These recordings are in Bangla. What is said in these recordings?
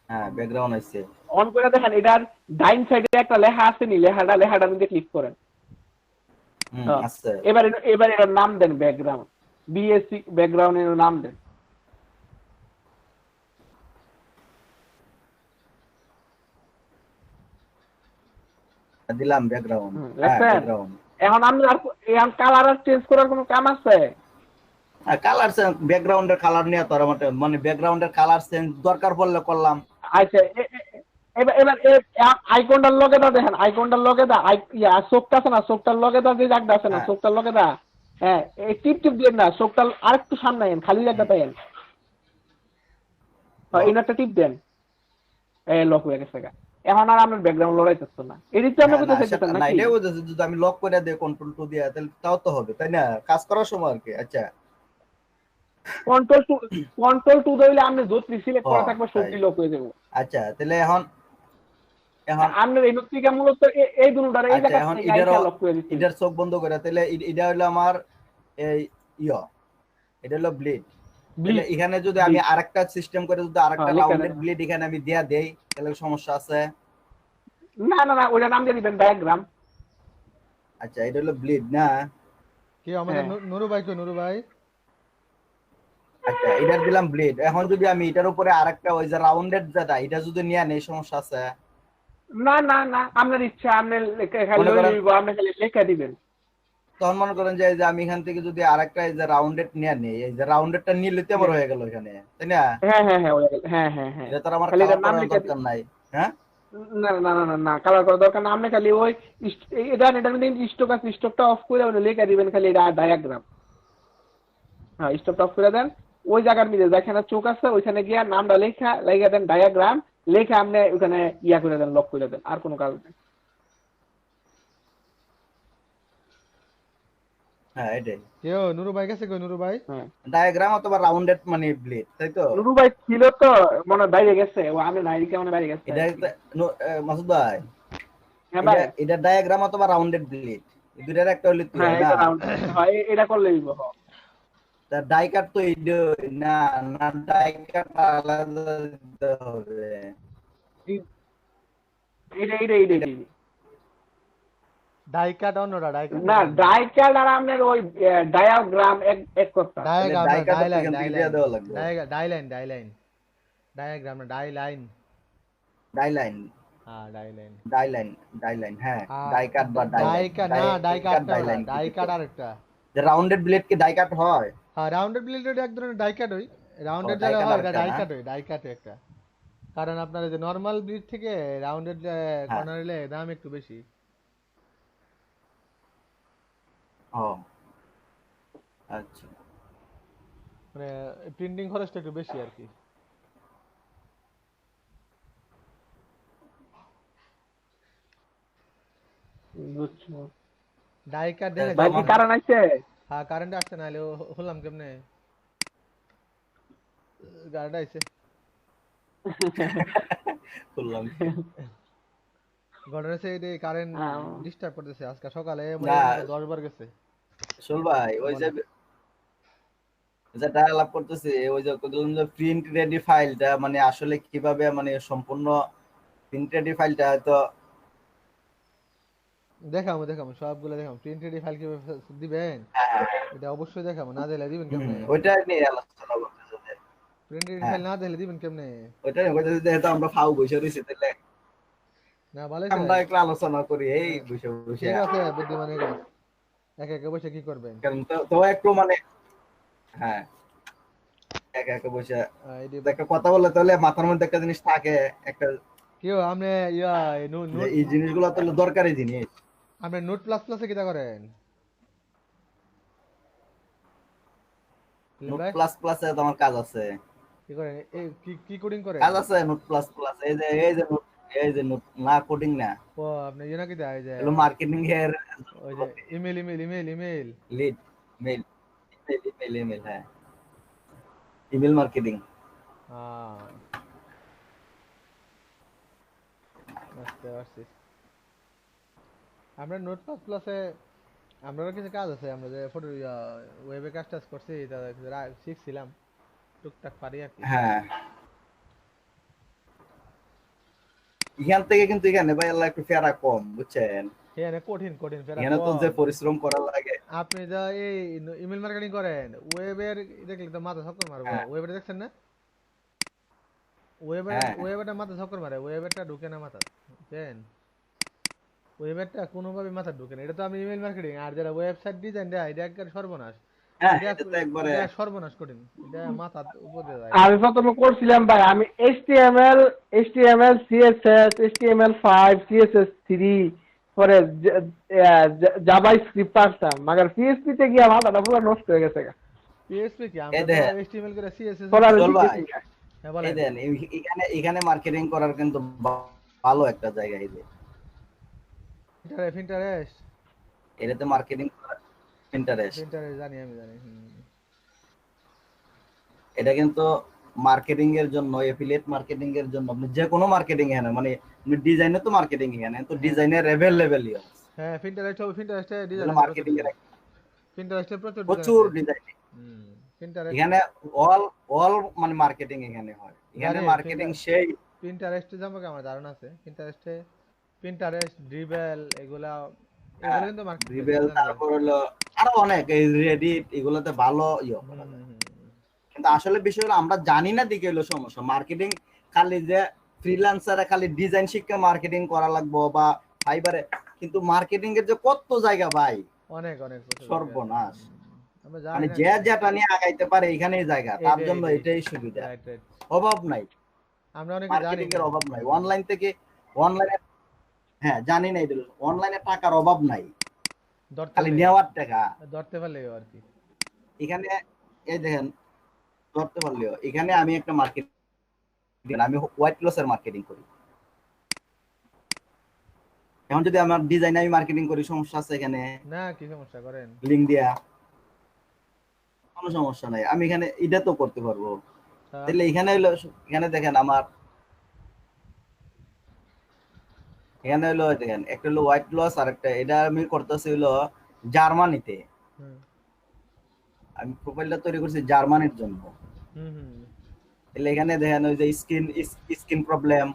হ্যাঁ ব্যাকগ্রাউন্ড আছে। অন করে দেখেন এটার ডাইন সাইডে একটা লেখা আছে নি, লেখাটা মধ্যে ক্লিক করেন। আছে। এবার এবার এর নাম দেন ব্যাকগ্রাউন্ড, বিএসসি ব্যাকগ্রাউন্ডের নাম দেন। দিলাম ব্যাকগ্রাউন্ড, হ্যাঁ দেখছেন? ব্যাকগ্রাউন্ড। এখন আপনি আর এখন কালার আর চেঞ্জ করার কোনো কাম আছে? কালার চেঞ্জ, ব্যাকগ্রাউন্ডের কালার নিয়ে তো আর আমার মানে ব্যাকগ্রাউন্ডের কালার চেঞ্জ দরকার পড়লে করলাম। আচ্ছা এবার এবার আইকনটার লগে দা দেখেন, আইকনটার লগে দা চোখটা আছে না, চোখটার লগে দা যে জায়গাটা আছে না, হ্যাঁ চোখটার লগে দা, হ্যাঁ এই টিপ টিপ দিয়ে না, চোখটা আরেকটু সামনে আইন, খালি জায়গা পাইন, এই লক। একটা টিপ দেন, এই লক হয়ে গেছে গা। এখন আর আপনার ব্যাকগ্রাউন্ড লড়াইতেছে না, এদিক তো আপনি হ্যাঁ না কোথায় সেটা চাইতেছেন না, নাকি? এটাই বুঝেছি, যদি আমি লক করে দিই কন্ট্রোল টু দিয়ে তাহলে তাও তো হবে তাই না, কাজ করার সময় আর কি। আচ্ছা। কন্ট্রোল টু, কন্ট্রোল টু দিলে আপনি যতটি সিলেক্ট ও করা থাকবে তাই। সবটি লক হয়ে যাবে। আচ্ছা তাহলে এখন, এখন আপনার এই নকশিকা মূলত এই দুটার এই আচ্ছা জায়গা এখন থেকে এটারও, আইসা লক করে দিতে এটার হবে। চোখ বন্ধ করে তাহলে এটা হলো আমার এই ইয়, এটা হলো ব্লেড। তাহলে ব্লিড, এখানে যদি আমি ব্লিড, আরেকটা সিস্টেম করে যদি হ্যাঁ আরেকটা লেখা রাউন্ডেড দেন। ব্লেড এখানে আমি দেয়া দেই তাহলে সমস্যা আছে? না না না, ওইটা নাম দিয়ে দিবেন ডায়াগ্রাম। আচ্ছা এটা হলো ব্লেড না? কি আমাদের হ্যাঁ নুরু ভাই, কই নুরু ভাই? আচ্ছা এটার দিলাম ব্লেড, এখন যদি আমি এটার উপরে আরেকটা ওই যে রাউন্ডেড যেটা এটা যদি নিয়ে নেই সমস্যা আছে? না না না, আপনার ইচ্ছা, আপনি খালি মনে লই করেন লইব, আপনি খালি লেখা দিবেন। তখন মনে করেন যে এই যে আমি এখান থেকে যদি আরেকটা এই যে রাউন্ডেড নিয়ে নেই, এই যে রাউন্ডেডটা নিলে তো আমার হয়ে গেল এখানে, তাই না? হ্যাঁ হ্যাঁ হ্যাঁ হয়ে গেল, হ্যাঁ হ্যাঁ হ্যাঁ। এটা তো আর আমার খালি কালার এটার নাম করার লিখে দরকার নাই। হ্যাঁ না না না না না, কালার করার দরকার না, আপনি খালি ওই এটার মধ্যে স্টক আছে, স্টকটা অফ করে আপনি লেখা দিবেন খালি এটা ডায়াগ্রাম। হ্যাঁ স্টকটা অফ করে দেন, ওই জায়গার মধ্যে যেখানে চোখ আছে ওইখানে গিয়ে নামটা লেখা লেখা দেন ডায়াগ্রাম, লেখা আপনি ওখানে ইয়া করে দেন, লক করে দেন, আর কোনো কাজ নেই। হ্যাঁ এটাই কেউ নুরু ভাই গেছে, কই নুরু ভাই? হ্যাঁ ডায়াগ্রাম অথবা রাউন্ডেড মানে ব্লেড, তাই তো? নুরু ভাই ছিল তো, মনে হয় বাইরে গেছে, ও আমি নাইরিকে মনে হয় বাইরে গেছে এটা আর কি। মাসুদ ভাই, হ্যাঁ এটা ভাই। এটা ডায়াগ্রাম অথবা রাউন্ডেড ব্লেড, এই দুটার একটা হলে তুই হ্যাঁ হয় না? এটা রাউন্ড, হ্যাঁ এটা করলে দিব। তা ডাই কাট তো এইটা না, না ডাই কাট আলাদা দিতে হবে। এটা এটা এটা এটা এটা ডাই কাট অন্যটা, ডাই কাট না, এটা অন্য। ডাই কার্ড আর আপনার ওই ডায়াগ্রাম এক এক কথা। তাহলে ডায়াগ্রাম ডাই না, কাট ডাই তো লাইন, এখান ডাই থেকে দিয়ে লাইন, দেওয়া লাগবে। Die line, die line. Diagram না, ডাই লাইন। ডাই লাইন, হ্যাঁ die line. Die line, die line, হ্যাঁ আর ডাই কাট বা ডাই ডাই লাইন, কাট ডাই না, ডাই কাট কাটটা ডাই ওটা, লাইন ডাই কিছু তো। কাট আরেকটা। যে রাউন্ডেড ব্লেড কি ডাই কাট হয়? হ্যাঁ রাউন্ডেড ব্লেড এক ধরনের ডাই কাট হয়, ও রাউন্ডেড ডাই যেটা কাট হয় এটা আরেকটা ডাই না? কাট হয়, ডাই কাট একটা। কারণ আপনার এই যে নর্মাল ব্লেড থেকে রাউন্ডেড হ্যাঁ। কর্নার হলে দাম একটু বেশি। ও আচ্ছা। মানে প্রিন্টিং খরচটা একটু বেশি আর কি। বুঝছো ডাই কাট তো দেখেছেন ভাই, কি আমার আপনারা? কারণ আছে? হ্যাঁ কারেন্ট আসছে, না হলে হলাম কেমনে? কারেন্ট আইছে। বললাম ঘটনা হচ্ছে এই কারেন্ট আহ, ডিস্টার্ব করতেছে, আজকে সকালে না, মনে 10 বার গেছে শোল ভাই ওই যে বলেন। যেটা আলাপ করতেছি ওই যে প্রিন্ট রেডি ফাইলটা মানে আসলে কিভাবে মানে সম্পূর্ণ প্রিন্ট রেডি ফাইলটা হয়তো। দেখাবো দেখাবো সবগুলো দেখাবো, প্রিন্ট রেডি ফাইল কিভাবে দিবেন এটা অবশ্যই দেখাবো, না দিলে দিবেন কেমনে? ওইটা নিয়ে আলোচনা করতেছে। প্রিন্ট রেডি হ্যাঁ ফাইল না দিলে দিবেন কেমনে? ওইটা কইতেছি যেহেতু আমরা ফাউ বসে রয়েছি তাহলে না ভালো হয়েছে। আমরা একটু আলোচনা করি এই হ্যাঁ, বসে বসে। ঠিক আছে বুদ্ধিমানের কাজ, একা একা বসে কি করবেন? কারণ তো তো একটু মানে, হ্যাঁ একা একা বসে এটি তো একটা কথা বললে তাহলে মাথার মধ্যে একটা জিনিস থাকে একটা, কেউ আপনি ইয়া যে নোট, এই জিনিসগুলো তো দরকারি জিনিস। আপনি নোট প্লাস প্লাসে কিটা করেন সেলিম নোট ভাই? প্লাস প্লাসে তো আমার কাজ আছে। কি করেন, এই কি কি কোডিং করেন? কাজ আছে নোট প্লাস প্লাস, এই যে নোট, এই যে নোট না কোডিং না, ও আপনি ইয়ে নাকি দেয় যে এগুলো মার্কেটিং এর ওই যে email email email email. Lead, mail, email, email, হ্যাঁ ইমেল মার্কেটিং। হ্যাঁ বুঝতে পারছি। আমরা নোট প্লাস প্লাসে আমারও কিছু কাজ আছে, আমরা যে ফটো ওয়েবে কাজ টাজ করছি তা শিখছিলাম, টুকটাক পারি আর কি। হ্যাঁ এখান থেকে কিন্তু এখানে ভাই আল্লাহ একটু ফেরা কম, বুঝছেন? এখানে কঠিন কঠিন ফেরা এখানে তো যে কম। পরিশ্রম করা লাগে। আপনি যা এই ইমেল মার্কেটিং করেন, ওয়েবের দেখলে তো মাথা চক্কর মারবো। হ্যাঁ ওয়েবে দেখছেন না? ওয়েবের হ্যাঁ ওয়েবেরটা মাথা চক্কর মারে, ওয়েবেরটা ঢুকে না মাথা, বুঝছেন? ওয়েবেরটা কোনোভাবে মাথা ঢুকে না। এটা তো আমি ইমেল মার্কেটিং, আর যারা ওয়েবসাইট ডিজাইন দেয় এটা একবার সর্বনাশ। হ্যাঁ, এটা এটা তো একবারে এটা সর্বনাশ কঠিন, এটা মাথা উপর দিয়ে যায়। আমি প্রথমে করছিলাম ভাই, আমি এইচটিএমএল সিএসএস এইচটিএমএল5 সিএসএস3 পরে জাভাস্ক্রিপ্ট পারতাম, মাগার পিএইচপি তে গিয়ে মাথাটা পুরো নষ্ট হয়ে গেছে। পিএইচপি কি এই আমরা তো দেখেন, এইচটিএমএল করে সিএসএস তোরা চল ভাই, শিখেছি। হ্যাঁ এই বলেন। দেন এখানে এখানে মার্কেটিং করার কিন্তু ভালো একটা জায়গা এই যে, পিন্টারেস্ট এটাতে মার্কেটিং করার ইন্টারেস্ট। পিন্টারেস্ট জানি, আমি জানি। এটা কিন্তু মার্কেটিং এর জন্য, এফিলিয়েট মার্কেটিং এর জন্য, আপনি যে কোনো মার্কেটিং এখানে মানে ডিজাইনে তো মার্কেটিং এখানে তো হ্যাঁ ডিজাইনের লেভেলই আছে। হ্যাঁ, পিন্টারেস্ট হবে, পিন্টারেস্টে এগুলো ডিজাইন আছে প্রচুর মার্কেটিং এর ডিজাইন, পিন্টারেস্টে প্রচুর ডিজাইন প্রচুর আছে। ডিজাইন পিন্টারেস্ট এখানে, অল অল মানে মার্কেটিং এখানে হয়, এখানে জানি। মার্কেটিং সেই। পিন্টারেস্টে সম্পর্কে আমার ধারণা আছে। পিন্টারেস্ট ড্রিবেল এগুলা এগুলো কিন্তু মার্কেট প্লেস রিবেল, বুঝছেন যে। তারপর হলো আরো অনেক এই রেডিট, এগুলোতে ভালো করা যায়। কিন্তু আসলে বিষয় হলো আমরা জানি না দিকে হলো সমস্যা। মার্কেটিং খালি যে ফ্রিল্যান্সারে খালি ডিজাইন শিখে মার্কেটিং করা লাগবো বা ফাইবারে, কিন্তু মার্কেটিং এর যে কত জায়গা ভাই, অনেক অনেক প্রচুর জায়গা আছে। সর্বনাশ। আমরা মানে জানি না যে যেটা নিয়ে আগাইতে পারে এখানেই জায়গা, তার জন্য এইটাই এটাই সুবিধা, রাইট রাইট। অভাব নাই, আমরা অনেকে জানি মার্কেটিং না। এর অভাব নাই। অনলাইন থেকে অনলাইনে, হ্যাঁ জানি না, এটা অনলাইনে টাকার অভাব নাই, ধরতে খালি পারলে নেওয়ার টাকা। ধরতে পারলে আর কি। এখানে এই দেখেন, ধরতে পারলেও এখানে আমি একটা মার্কেটিং, আমি হোয়াইট লসের মার্কেটিং করি। এখন যদি আমার ডিজাইন আমি মার্কেটিং করি, সমস্যা আছে এখানে? না, কি সমস্যা করেন? লিঙ্ক দিয়া কোনো সমস্যা নাই, আমি এখানে এটা তো করতে পারবো। তাহলে এখানে হলো, এখানে দেখেন আমার, এখানে হলো দেখেন একটা হলো হোয়াইট লস, আর একটা এটা আমি করতেছি হলো জার্মানিতে। আমি প্রোফাইলটা তৈরি করছি জার্মানির জন্য। তাহলে এখানে দেখেন ওই যে স্কিন প্রবলেম,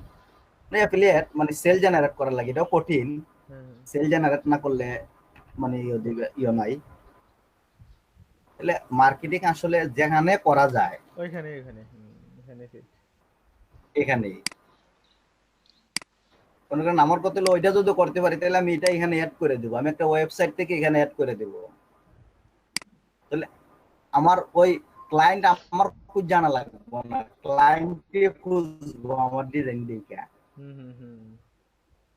মানে অ্যাফিলিয়েট মানে সেল জেনারেট করার লাগে, এটাও কঠিন। সেল জেনারেট না করলে মানে নাই। তাহলে মার্কেটিং আসলে যেখানে করা যায় ওইখানে এখানে এখানে এখানেই, কোনো কারণ আমার কথা হলো ওইটা যদি করতে পারি তাহলে আমি এটা এখানে অ্যাড করে দেবো, আমি একটা ওয়েবসাইট থেকে এখানে অ্যাড করে দেবো। তাহলে আমার ওই ক্লায়েন্ট আমার খুব জানা লাগবে না, ক্লায়েন্টকে খুঁজবো আমার ডিজাইন দেখে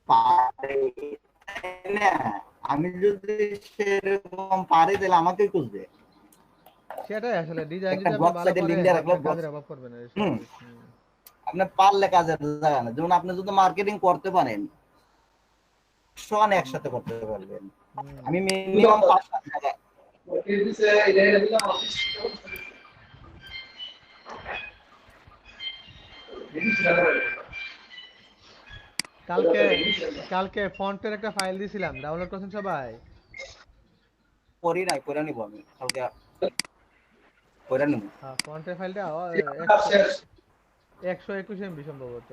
পারে না। আমি যদি সেরকম পারি তাহলে আমাকে খুঁজবে। সেটাই আসলে ডিজাইন একটা যদি আপনি ব্লগ ভালো সাইটে লিংক করেন দিয়ে রাখলো, আপনার কাজের অভাব পড়বে না। আপনি পারলে কাজের জায়গা না, যেমন আপনি যদি মার্কেটিং করতে পারেন সমান একসাথে করতে পারবেন। আমি মিনিমাম 5 টাকা কালকে কালকে ফন্টের একটা ফাইল দিছিলাম, ডাউনলোড করছেন সবাই? করি নাই, করে নিব আমি কালকে, করে নিব। হ্যাঁ, ফন্টের ফাইলটা 121 MB সম্ভবত।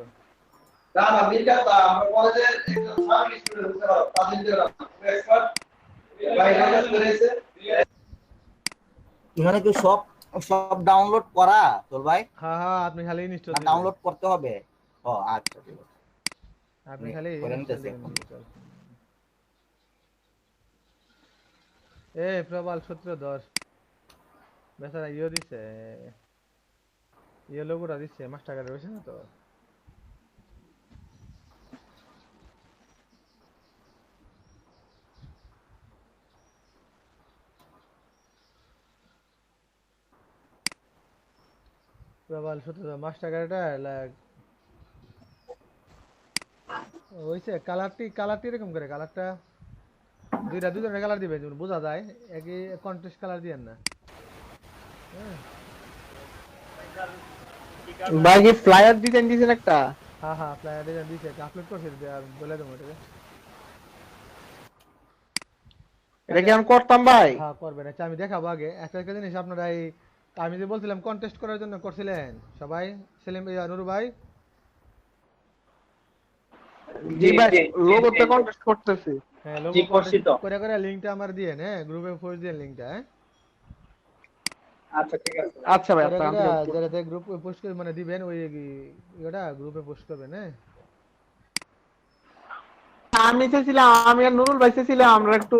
এখানে কি সব সব ডাউনলোড করা তোর ভাই? হ্যাঁ হ্যাঁ, আপনি খালি ইনস্টল দিবেন। ডাউনলোড করতে হবে? ও আচ্ছা, ঠিক আছে, আপনি খালি করে ইনস্টল নিতেছি দিবেন। এখন। প্রবাল সূত্র 10 বেচারা দিছে, লোগোটা দিচ্ছে, মাস্টার কার্ডে রয়েছে না তো। প্রবাল সূত্র মাস্টার কার্ডটা হইছে। কালারটি এরকম করে, কালারটা দুই ধরনের কালার দিবে, যেমন বোঝা যায়। একই কন্ট্রাস্ট কালার দিয়েন না। ভাই কি ফ্লায়ার ডিজাইন দিছেন একটা? হ্যাঁ হ্যাঁ, ফ্লায়ার ডিজাইন দিয়েছে, আপলোড করছে, বলে দেবো এটাকে। এটা কি আমি করতাম ভাই? হ্যাঁ করবেন, আচ্ছা আমি দেখাবো। আগে একটা জিনিস, আপনারা এই আমি যে বলছিলাম কন্টেস্ট করার জন্য করছিলেন সবাই, সেলিম ভাই, নুরু ভাই, জি ভাই লোগোতে কন্টেস্ট করতেছি। হ্যাঁ লোগো করে করে লিংকটা আমার দিয়ে হ্যাঁ গ্রুপে পোস্ট দিয়ে লিংকটা হ্যাঁ আচ্ছা ভাই করে আচ্ছা করে আমি যারা গ্রুপে পোস্ট করে মানে দিবেন ওই এটা গ্রুপে পোস্ট করবেন হ্যাঁ আমি চাইছিলাম আমি আর নুরুল ভাই চাইছিলাম আমরা একটু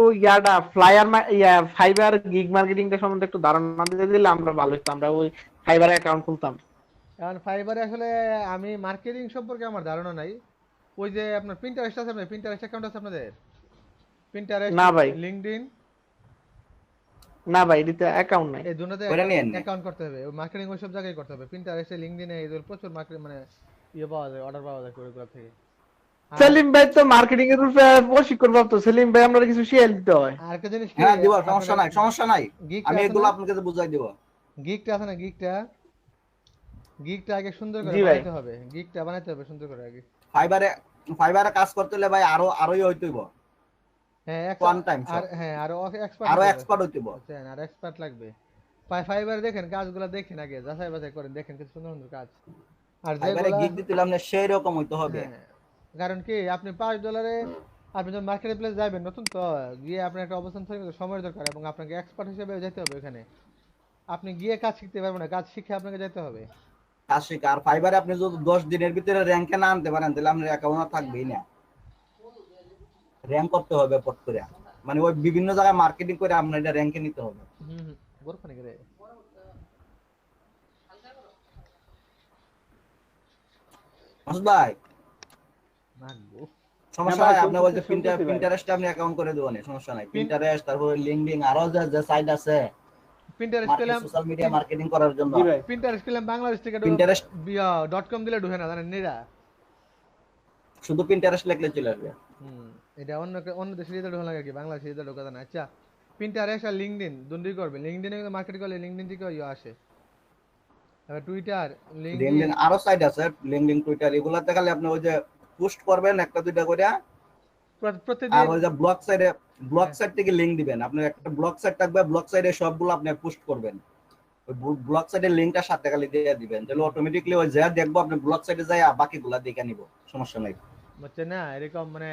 ফাইবার গিগ মার্কেটিংটা সম্বন্ধে একটু ধারণা দিয়ে দিলে আমরা ভালো হতো, আমরা ওই ফাইবারে অ্যাকাউন্ট খুলতাম। কারণ ফাইবারে আসলে আমি মার্কেটিং সম্পর্কে আমার ধারণা নাই ওই যে আপনার পিন্টারেস্ট আছে আপনার পিন্টারেস্ট অ্যাকাউন্ট আছে আপনাদের পিন্টারেস্ট না ভাই লিংকডইন না ভাই এটাতে অ্যাকাউন্ট নাই। এই দুটোতে করে নিয়েন অ্যাকাউন্ট করতে হবে ওই মার্কেটিং ওই সব জায়গায় করতে হবে পিন্টারেস্টে লিংকডইনে এদের প্রচুর মার্কেট মানে ইয়ে পাওয়া যায় অর্ডার পাওয়া যায় কোরিওগ্রাফ থেকে সেলিম ভাই তো মার্কেটিং এর উপরে প্রশিক্ষণ প্রাপ্ত, সেলিম ভাই আমরা কিছু শিখিয়ে দিতে হয়। আর একটা জিনিস কি হ্যাঁ দিব, সমস্যা নাই সমস্যা নাই, গিগ আমি এগুলো আপনাকে বুঝাই দিব। গিগটা আছে না গিগটা আগে সুন্দর করে জি ভাই। বানাইতে হবে গিগটা বানাইতে হবে সুন্দর করে আগে ফাইবারে কাজ করতে হলে ভাই আরোই হইতেইব, হ্যাঁ one time shot। আর হ্যাঁ আরো আরো এক্সপার্ট হইতেইব, বুঝছেন আর এক্সপার্ট লাগবে ফাইবারে দেখেন কাজগুলো দেখেন আগে যাচাই বাছাই করেন দেখেন কিছু সুন্দর সুন্দর কাজ আর ফাইবারে যেগুলা গিগ দিতে হলে আপনার সেই রকম হইতে হবে। হ্যাঁ, কারণ কি আপনি $5 আপনি যখন মার্কেট প্লেস যাবেন নতুন তো গিয়ে আপনার একটা অবস্থান তৈরি করতে সময় দরকার এবং আপনাকে এক্সপার্ট হিসেবে যেতে হবে ওখানে আপনি গিয়ে কাজ শিখতে পারবেন না কাজ শিখে আপনাকে যেতে হবে কাজ শিখা আর ফাইবারে আপনি যদি 10 দিনের ভিতরে র্যাঙ্কে না আনতে পারেন তাহলে আপনার অ্যাকাউন্ট থাকবেই না, র্যাঙ্ক করতে হবে পট করে, মানে ওই বিভিন্ন জায়গায় মার্কেটিং করে আপনার এটা র্যাঙ্কে নিতে হবে। বরফ পানি করে মাসুদ ভাই নাগবো সমস্যা নাই, আপনি বলতে পিন্টারেস্টে আপনি অ্যাকাউন্ট করে দেবেন, সমস্যা নাই। পিন্টারেস্ট তারপরে লিংকডইন আরো যে সাইট আছে পিন্টারেস্ট পেলাম সোশ্যাল মিডিয়া মার্কেটিং করার জন্য। জি ভাই পিন্টারেস্ট পেলাম বাংলাদেশ থেকে পিন্টারেস্ট .com দিলে ঢুকে না জানেন নিরা শুধু পিন্টারেস্ট লিখলে চলে আসবে। এটা অন্য দেশে যেতে ঢোকা লাগে কি বাংলাদেশে যেতে ঢোকা যায় না আচ্ছা পিন্টারেস্ট আর লিংকডইন দুটোই করবে লিংকডইনে কিন্তু মার্কেট করলে লিংকডইন থেকে ইয়ে আসে তারপর টুইটার লিংকডইন আরো সাইট আছে, লিংকডইন টুইটার এগুলাতে খালি আপনি ওই যে পোস্ট করবেন একটা দুইটা করে প্রতিদিন আর ওই যে ব্লগ সাইট থেকে লিংক দিবেন, আপনার একটা ব্লগ সাইট থাকবে, ব্লগ সাইটে সবগুলো আপনি পোস্ট করবেন, ওই ব্লগ সাইটের লিংকটা সাথে খালি দিয়ে দিবেন, তাহলে অটোমেটিক্যালি ওই যা দেখবো আপনি ব্লগ সাইটে যাই বাকিগুলা দেখে নিব, সমস্যা নাই। বুঝছেন না এরকম মানে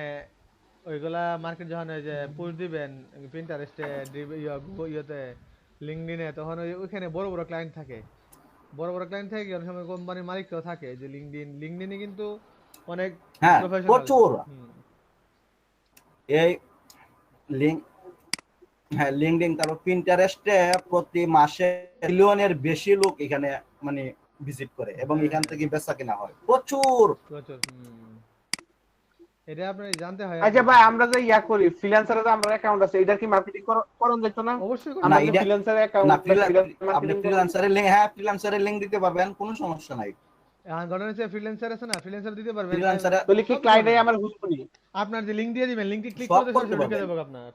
ওইগুলা মার্কেট যখন ওই যে পোস্ট দিবেন পিন্টারেস্টে ইয়েতে লিংকডইনে তখন ওইখানে বড় বড় ক্লায়েন্ট থাকে অনেক সময় কোম্পানির মালিকরাও থাকে যে লিংকডইনে কিন্তু অনেক হ্যাঁ প্রফেশনাল প্রচুর এই লিংক, হ্যাঁ লিংকডইন তারপর পিন্টারেস্টে প্রতি মাসে মিলিয়নের বেশি লোক এখানে মানে ভিজিট করে এবং এখান থেকে বেচা কিনা হয় প্রচুর। এটা আপনি জানতে হয়। আচ্ছা ভাই আমরা যে ইয়া করি ফ্রিল্যান্সারে যে আমরা অ্যাকাউন্ট আছে এটা কি মার্কেটিং করন যেত না? অবশ্যই না এটা ফ্রিল্যান্সারে অ্যাকাউন্ট আপনি ফ্রিল্যান্সারের লিংক, হ্যাঁ ফ্রিল্যান্সারের লিংক দিতে পারবেন, কোনো সমস্যা নাই। ঘটনা হচ্ছে ফ্রিল্যান্সার আছে না ফ্রিল্যান্সার দিতে পারবেন ফ্রিল্যান্সারে বলি কি ক্লায়েন্টই আমার হুজুরি আপনার যে লিংক দিয়ে দিবেন লিংকে ক্লিক সব করতে করতে ঢুকে পারবেন। যাবে আপনার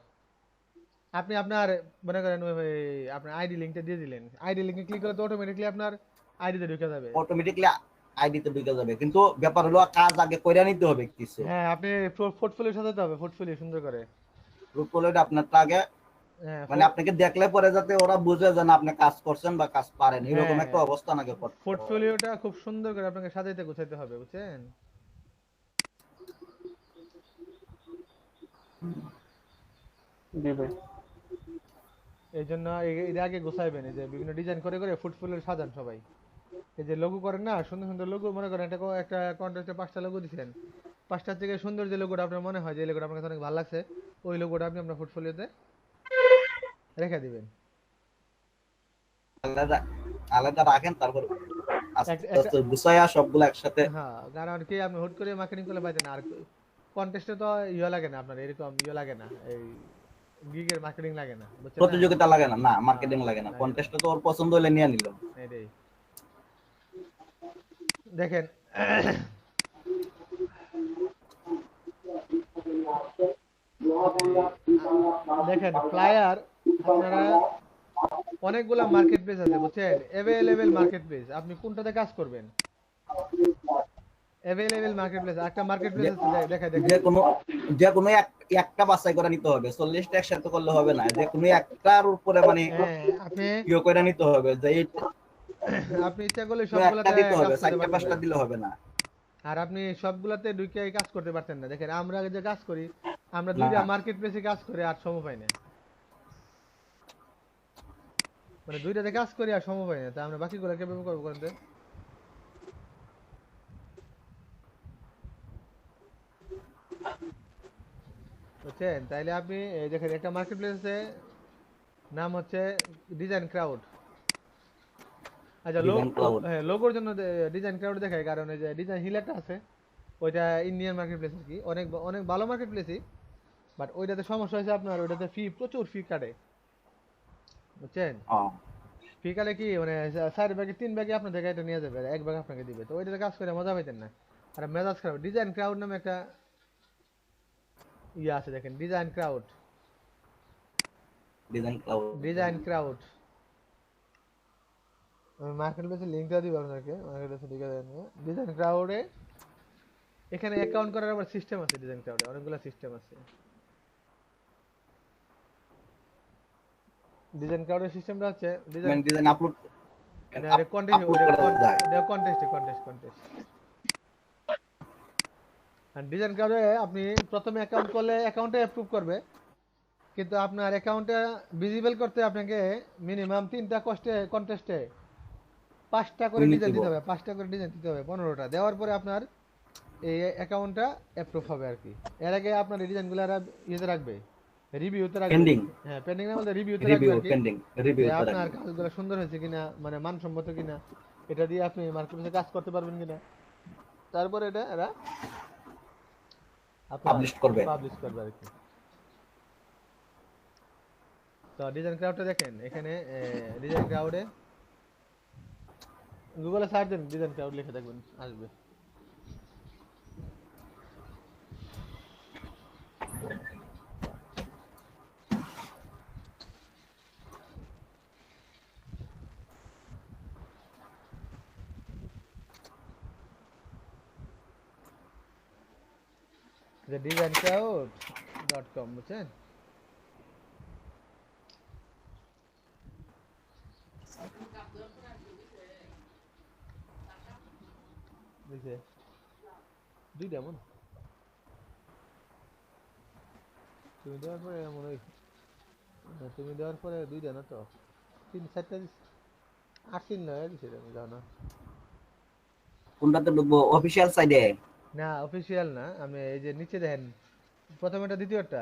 আপনি আপনার মনে করেন ওই আপনার আইডি লিংকটা দিয়ে দিলেন আইডি লিংকে ক্লিক করলে তো অটোমেটিক্যালি আপনার আইডিতে ঢুকে যাবে অটোমেটিক্যালি আইডিতে ঢুকে যাবে, কিন্তু ব্যাপার হলো কাজ আগে কইরা নিতে হবে কিছু। হ্যাঁ আপনি পোর্টফোলিও সাজাতে হবে পোর্টফোলিও সুন্দর করে পোর্টফোলিওটা আপনারটা আগে মানে আপনাকে দেখলে পরে যাতে ওরা বুঝে যে না আপনি কাজ করছেন বা কাজ পারেন এরকম একটা অবস্থা নাকি পোর্টফোলিওটা খুব সুন্দর করে আপনাকে সাজাইতে গোছাইতে হবে বুঝছেন। জি ভাই এই জন্য এর আগে গোছাইবেন এই যে বিভিন্ন ডিজাইন করে করে পোর্টফোলিও সাজান সবাই এই যে লোগো করেন না সুন্দর সুন্দর লোগো মনে করেন একটা কন্টেস্টে 5টা লোগো দিবেন 5টা থেকে সুন্দর যে লোগোটা আপনার মনে হয় যে লোগোটা আপনার কাছে অনেক ভালো লাগছে ওই লোগোটা আপনি আপনার পোর্টফোলিওতে রেখে দিবেন আলাদা আলাদা রাখেন, তারপর আস্তে গুছায়া সবগুলো একসাথে। হ্যাঁ কারণ কি আপনি হুট করে মার্কেটিং করলে পাইতেন আর কন্টেস্টে তো ইয়ে লাগে না আপনার এরকম ইয়ে লাগে না এই গিগের মার্কেটিং লাগে না বুঝছেন প্রতিযোগিতা লাগে না, না মার্কেটিং লাগে না, কন্টেস্টে তো ওর পছন্দ হলে নিয়ে নিল। এটাই দেখেন দেখেন ফ্লায়ার আপনারা অনেকগুলা মার্কেট প্লেস আছে বুঝছেন अवेलेबल মার্কেট প্লেস আপনি কোনটাতে কাজ করবেন अवेलेबल মার্কেট প্লেস একটা মার্কেট প্লেস আছে দেখাই দেখেন যে কোনো একটা বাছাই করে নিতে হবে, 40টা একসাথে করলে হবে না, যে কোনো একটার উপরে মানে আপনি ইয়ে করে নিতে হবে যে আপনি ইচ্ছা করলে সবগুলাতে দিতে হবে, 4টা 5টা দিলে হবে না। আর আপনি সবগুলাতে ঢুকে কাজ করতে পারতেন না। দেখেন আমরা যে কাজ করি, আমরা না 2টা মার্কেট প্লেসে কাজ করে আর সময় পাই না। মানে 2টাতে কাজ করি আর সময় পাই না, তা আমরা বাকিগুলো কিভাবে করবো করেন তো? বুঝছেন? তাইলে আপনি এই দেখেন একটা মার্কেট প্লেসে নাম হচ্ছে ডিজাইন ক্রাউড। আচ্ছা, ডিজাইন ক্লাউড লোগোর জন্য ডিজাইন ক্রাউড দেখায়, কারণ এই যে ডিজাইন হিল একটা আছে, ওইটা ইন্ডিয়ান মার্কেট প্লেস আর কি, অনেক অনেক ভালো মার্কেট প্লেসই, বাট ওইটাতে সমস্যা হয়েছে আপনার, ওইটাতে প্রচুর ফি কাটে। বুঝছেন? ফি কাটে কি মানে 4 ভাগে 3 ভাগে আপনার থেকে এটা নিয়ে যাবে, আর 1 ভাগ আপনাকে দিবে, তো ওইটাতে কাজ করে মজা পাইতেন না, আর মেজাজ খারাপ। ডিজাইন ক্রাউড নামে একটা ইয়ে আছে, দেখেন design crowd. Design cloud design crowd আমি মার্কেট প্লেসের লিঙ্কটা দিব আপনাকে, মার্কেট প্লেসে লিখে দেন। ডিজাইন ক্রাউডে এখানে অ্যাকাউন্ট করার আবার সিস্টেম আছে, ডিজাইন ক্রাউডে অনেকগুলো সিস্টেম আছে। ডিজাইন ক্রাউডের সিস্টেমটা হচ্ছে ডিজাইন ডিজাইন আপলোড কন্টেস্ট। আর ডিজাইন ক্রাউডে আপনি প্রথমে অ্যাকাউন্ট করলে অ্যাকাউন্টে অ্যাপ্রুভ করবে, কিন্তু আপনার অ্যাকাউন্টে ভিজিবল করতে আপনাকে মিনিমাম 3টা কন্টেস্টে 5টা করে ডিজাইন দিতে হবে, 5টা করে ডিজাইন দিতে হবে, 15টা দেওয়ার পরে আপনার এই অ্যাকাউন্টটা অ্যাপ্রুভ হবে আর কি। এর আগে আপনার এই ডিজাইনগুলো ইয়েতে রাখবে, রিভিউতে রাখবে। পেন্ডিং হ্যাঁ, পেন্ডিং না বলতে রিভিউতে রাখবে রিভিউ আর কি, পেন্ডিং যে রিভিউ আপনার কাজগুলো সুন্দর হয়েছে কিনা, মানে মানসম্মত কিনা, এটা দিয়ে আপনি মার্কেটে কাজ করতে পারবেন কিনা, তারপরে এটা এরা আপনার পাবলিশ করবে আর কি। তো ডিজাইন ক্রাউডটা দেখেন, এখানে ডিজাইন ক্রাউডে গুগলে সার্চ দেন, ডিজাইন ক্রাউড লিখে দেখবেন আসবে। যে designcrowd.com, বুঝছেন? বুঝছে 2টা মন তুমি দেওয়ার পরে মনে হয়, তুমি দেওয়ার পরে 2টা না তো 3-4টা দিচ্ছে, 8-3 দিচ্ছে, আমি জানো কোনটাতে ঢুকবো? অফিশিয়াল সাইডে না, অফিসিয়াল না। আমি এই যে নিচে দেখেন প্রথমেটা দ্বিতীয়টা,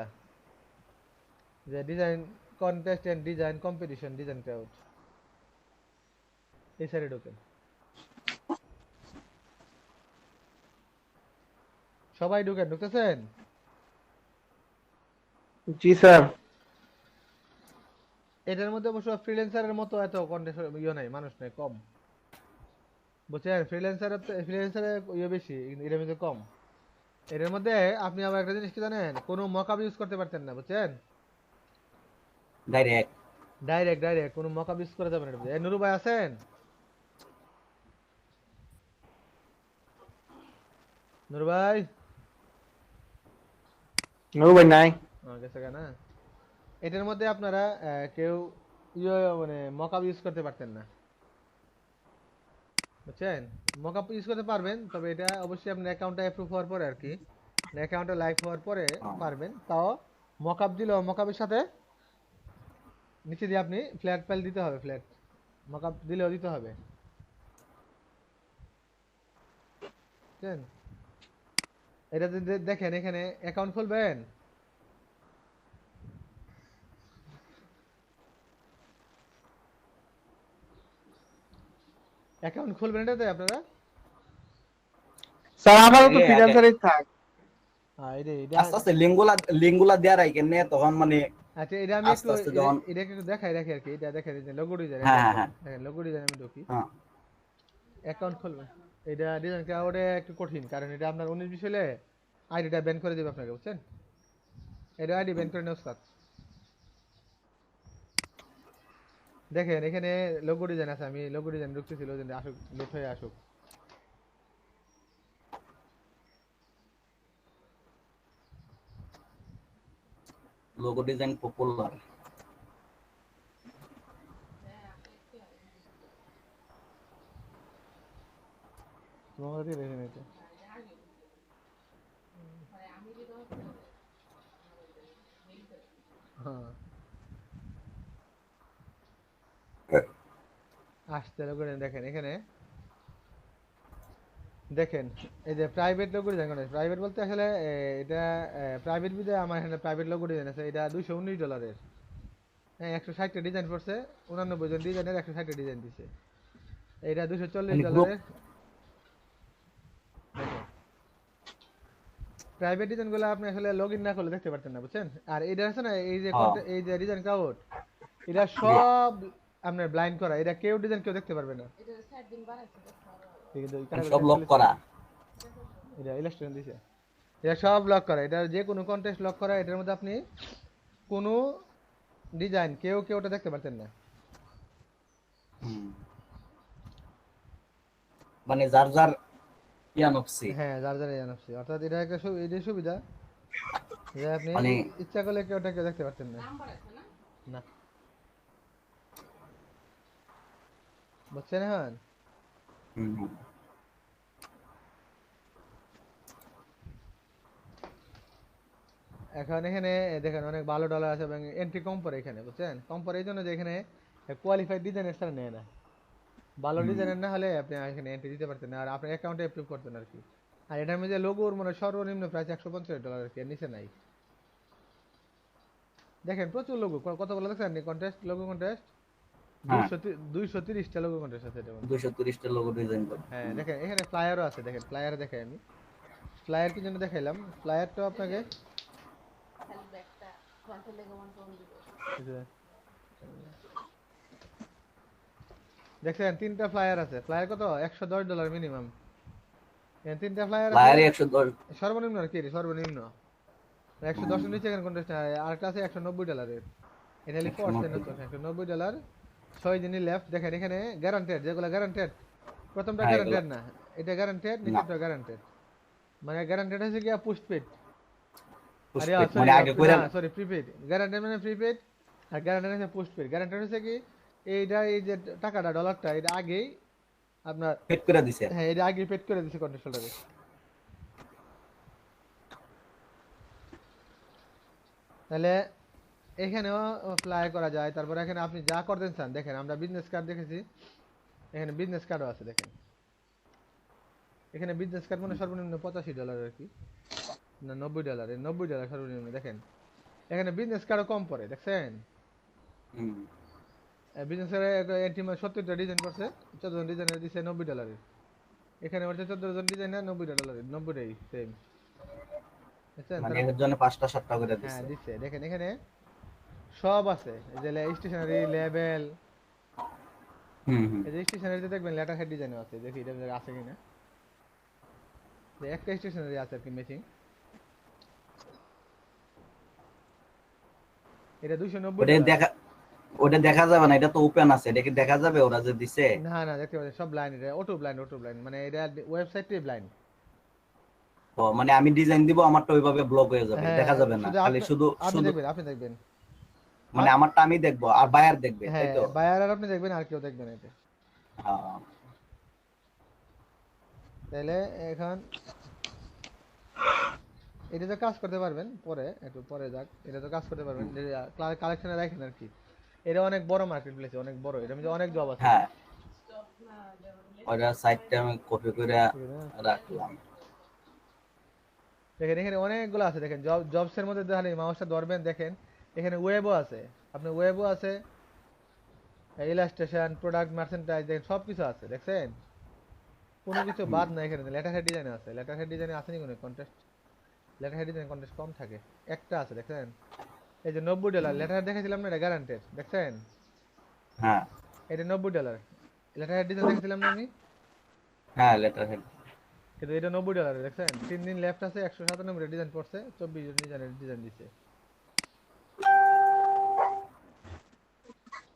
যে design contest and design competition design crowd, এই সাইডে ঢোকেন। সবাই ঢুকতেছেন? জি স্যার। এটার মধ্যে অবশ্য ফ্রিল্যান্সারের মতো এত কন্টেস্ট ইয়ে নাই, মানুষ নাই, কম। বুঝছেন? ফ্রিল্যান্সারের ইয়ে বেশি, এটার মধ্যে কম। এটার মধ্যে আপনি আবার একটা জিনিস কি জানেন, কোনো মকআপ ইউজ করতে পারতেন না, বুঝছেন? ডাইরেক্ট কোনো মকআপ ইউজ করা যাবে না। নুরু ভাই আছেন? নুরু ভাই নাই। গেছে না? এটার মধ্যে আপনারা কেউ ইয়ে মানে মকআপ ইউজ করতে পারতেন না, বুঝছেন? মকআপ ইউজ করতে পারবেন, তবে এটা অবশ্যই আপনার অ্যাকাউন্টটা অ্যাপ্রুভ হওয়ার পরে আর কি, অ্যাকাউন্টে লাইভ হওয়ার পরে পারবেন। তাও মকআপ দিলেও মকআপের সাথে নিচে দিয়ে আপনি ফ্ল্যাট ফাইল দিতে হবে, ফ্ল্যাট মকআপ দিলেও দিতে হবে, বুঝছেন? এটা দেখেন, এখানে অ্যাকাউন্ট খুলবেন, অ্যাকাউন্ট খুলবেন এটাতে আপনারা। স্যার আমারও তো ফ্রিল্যান্সারই থাক। আস্তে আস্তে লিঙ্কগুলা দেয়া রাই কেন তখন মানে। আচ্ছা, এটা আমি একটু এটাকে একটু দেখাই রাখি আর কি। এটা দেখেন, এই যে লোগো ডিজাইন, দেখেন লোগো ডিজাইন আমি ঢুকি, অ্যাকাউন্ট খুলবেন। এটা ডিজাইন ক্রাউডে একটু কঠিন, কারণ এটা আপনার 19-20 হলে আইডিটা ব্যান করে দেবে আপনাকে, বুঝছেন? এটা আইডি ব্যান করে নেওয়া উচিত। দেখেন এখানে লোগো ডিজাইন আছে, আমি লোগো ডিজাইন ঢুকতেছিল, আসুক লোড হয়ে আসুক। Logo design popular. তোমাদের দেখেন এটা হ্যাঁ আসতে লোগো দেখেন এখানে দেখেন এই যে প্রাইভেট লোগো ডিজাইন করা প্রাইভেট বলতে আসলে এটা প্রাইভেট বিদে আমার এখানে প্রাইভেট লোগো ডিজাইন আছে এটা $219 হ্যাঁ 160টা ডিজাইন করছে 89 জন ডিজাইনের 160টা ডিজাইন দিছে এটা মানে গ্রুপ $240 প্রাইভেট ডিজাইন গুলো আপনি আসলে লগইন না করলে দেখতে পারতেন না বুঝছেন আর এটা আছে না এই যে ডিজাইন কাউট এটা সব আপনার ব্লাইন্ড করা এটা কেউ ডিজাইন কেউ দেখতে পারবে না সব লক করা এটা ইলাস্ট্রেশন দিছে এটা সব লক করা এটা যে কোনো কন্টেস্ট লক করা এটার মধ্যে আপনি কোনো ডিজাইন কেউ ওটা দেখতে পারতেন না মানে যার যার ইয়ানপসি হ্যাঁ যার যার ইয়ানপসি অর্থাৎ এটা একটা সুবিধা যে আপনি মানে ইচ্ছা করলে কেউ ওটাকে দেখতে পারতেন না না বুঝছেন হ্যাঁ এখন এখানে দেখেন অনেক ভালো ডলার আছে এবং এন্ট্রি কম পড়ে এখানে বুঝছেন কম পড়ে এই জন্য যে এখানে কোয়ালিফাইড ডিজাইনার ছাড়া নেয় না ভালো ডিজাইনার না হলে আপনি এখানে এন্ট্রি দিতে পারতেন না আর আপনার অ্যাকাউন্টে অ্যাপ্রুভ করতেন আর কি আর এটার মধ্যে লোগোর মানে সর্বনিম্ন প্রাইস $150 আর কি নিচে নাই দেখেন প্রচুর লোগো কতগুলো দেখছেন কন্টেস্ট লোগো কন্টেস্ট 230টা লোগো কন্টেস্ট আছে এটা 230টা লোগো ডিজাইন করে হ্যাঁ দেখেন এখানে ফ্লায়ারও আছে দেখেন ফ্লায়ার দেখাই আমি ফ্লায়ার কি জন্য দেখাইলাম ফ্লায়ারটা আপনাকে দেখছেন 3টা ফ্লায়ার আছে ফ্লায়ার কত $110 মিনিমাম এই 3টা ফ্লায়ার ফ্লায়ারে 110 সর্বনিম্ন আর কি সর্বনিম্ন 110 এর নিচে কেন কন্টেস্ট আর কাছে $190 এর এটা হলো ফোর্স নতুন $190 6 দিনই লেফট দেখেন এখানে গ্যারান্টেড যেগুলো গ্যারান্টেড প্রথমটা গ্যারান্টেড না এটা গ্যারান্টেড নিচেরটা গ্যারান্টেড মানে গ্যারান্টেড হচ্ছে কি পোস্টপেড আরে মানে আগে কইরা সরি প্রিপেড গ্যারান্টেড মানে প্রিপেড আর গ্যারান্টেড হচ্ছে পোস্টপেড গ্যারান্টেড হচ্ছে কি এইটা এই যে টাকাটা ডলারটা এটা আগেই আপনার পেড করে দিছে হ্যাঁ এটা আগে পেড করে দিছে কন্ট্রাক্টরে তাহলে এখানেও ফ্লাই করা যায় তারপর এখানে আপনি যা করতেন চান দেখেন আমরা বিজনেস কার্ড দেখেছি এখানে বিজনেস কার্ডও আছে দেখেন এখানে বিজনেস কার্ড মানে সর্বনিম্ন $85 আর কি না $90 $90 সর্বনিম্ন দেখেন এখানে বিজনেস কার্ডও কম পড়ে দেখছেন বিজনেস কার্ডে এন্ট্রি 70টা ডিজাইন করছে 14 জন ডিজাইনার দিছে $90 এখানে হচ্ছে 14 জন ডিজাইনার $90 90টাই সেম মানে এর জন্য 5টা 7টা করে দিছে হ্যাঁ দিছে দেখেন এখানে সব আছে এই যে স্টেশনারি লেবেল এই যে স্টেশনারিতে দেখবেন লেটার হেড ডিজাইন আছে দেখি এটা আছে কিনা একটা স্টেশনারি আছে আর কি ম্যাচিং এটা 290 ওটা দেখা যাবে না এটা তো ওপেন আছে এটা কি দেখা যাবে ওরা যে দিছে না না দেখতে পাচ্ছেন সব ব্লাইন্ড এটা অটো ব্লাইন্ড মানে এটা ওয়েবসাইটে ব্লাইন্ড ও মানে আমি ডিজাইন দিব আমারটা ওইভাবে ব্লক হয়ে যাবে দেখা যাবে না খালি শুধু আপনি দেখবেন মানে আমারটা আমি দেখবো আর বায়ার দেখবে তাই তো বায়ার আর আপনি দেখবেন আর কেউ দেখবেন এটা হ্যাঁ তাহলে এখন এটা তো কাজ করতে পারবেন পরে একটু পরে যাক এটা তো কাজ করতে পারবেন কালেকশনে রাখেন আর কি এটা অনেক বড় মার্কেট প্লেস অনেক বড় এর মধ্যে অনেক জব আছে হ্যাঁ ওটা সাইটটা আমি কপি করে রাখলাম দেখেন এখানে অনেকগুলো আছে দেখেন জবস এর মধ্যে দেখেন মাউসটা ধরবেন দেখেন এখানে ওয়েবও আছে আপনার ওয়েবও আছে ইলাস্ট্রেশন প্রোডাক্ট মার্চেন্ডাইজ দেখেন সবকিছু আছে দেখছেন কোনো কিছু বাদ নাই এখানে লেটার হেড ডিজাইন আছে লেটার হেড ডিজাইনে আসেনি কোনো contest letterhead design contest কম থাকে একটা আছে দেখছেন এই যে $90 লেটার হেড দেখাইছিলাম না এটা গ্যারান্টেড দেখছেন হ্যাঁ এটা $90 লেটার হেড ডিজাইন দেখাইছিলাম না আমি হ্যাঁ লেটার হেড কিন্তু এটা $90 দেখছেন 3 দিন লেফট আছে 197 ডিজাইন পড়ছে 24 জন ডিজাইনের ডিজাইন দিছে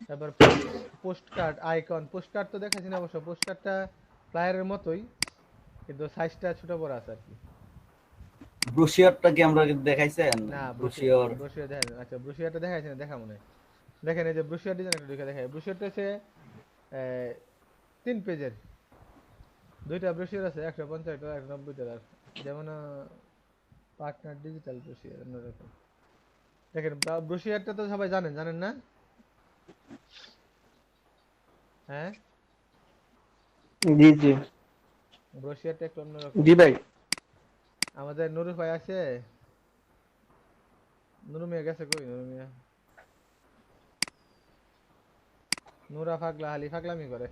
তারপর post card icon post card তো দেখাইছি না অবশ্য পোস্ট কার্ডটা ফ্লায়ারের মতোই কিন্তু সাইজটা ছোট বড় আছে আর কি ব্রোশিওরটা কি আমরা দেখাইছেন না ব্রোশিওর দেখেন আচ্ছা ব্রোশিওরটা দেখাইছেন দেখা মনে দেখেন এই যে ব্রোশিওর ডিজাইন একটু দেখাই ব্রোশিওরটা হচ্ছে 3 পেজের দুইটা ব্রোশিওর আছে $150 $190 যেমন পার্টনার ডিজিটাল ব্রোশিয়ার অন্যরকম। দেখেন ব্রোশিয়ারটা তো সবাই জানেন না? হ্যাঁ, জি জি ব্রোশিয়ারটা একটু অন্যরকম। জি ভাই। আমাদের নুরু ভাই আছে, নুরু মিয়া গেছে কই? নুরু মিয়া, নুরা ফাগলা হালি ফাগলামি করে।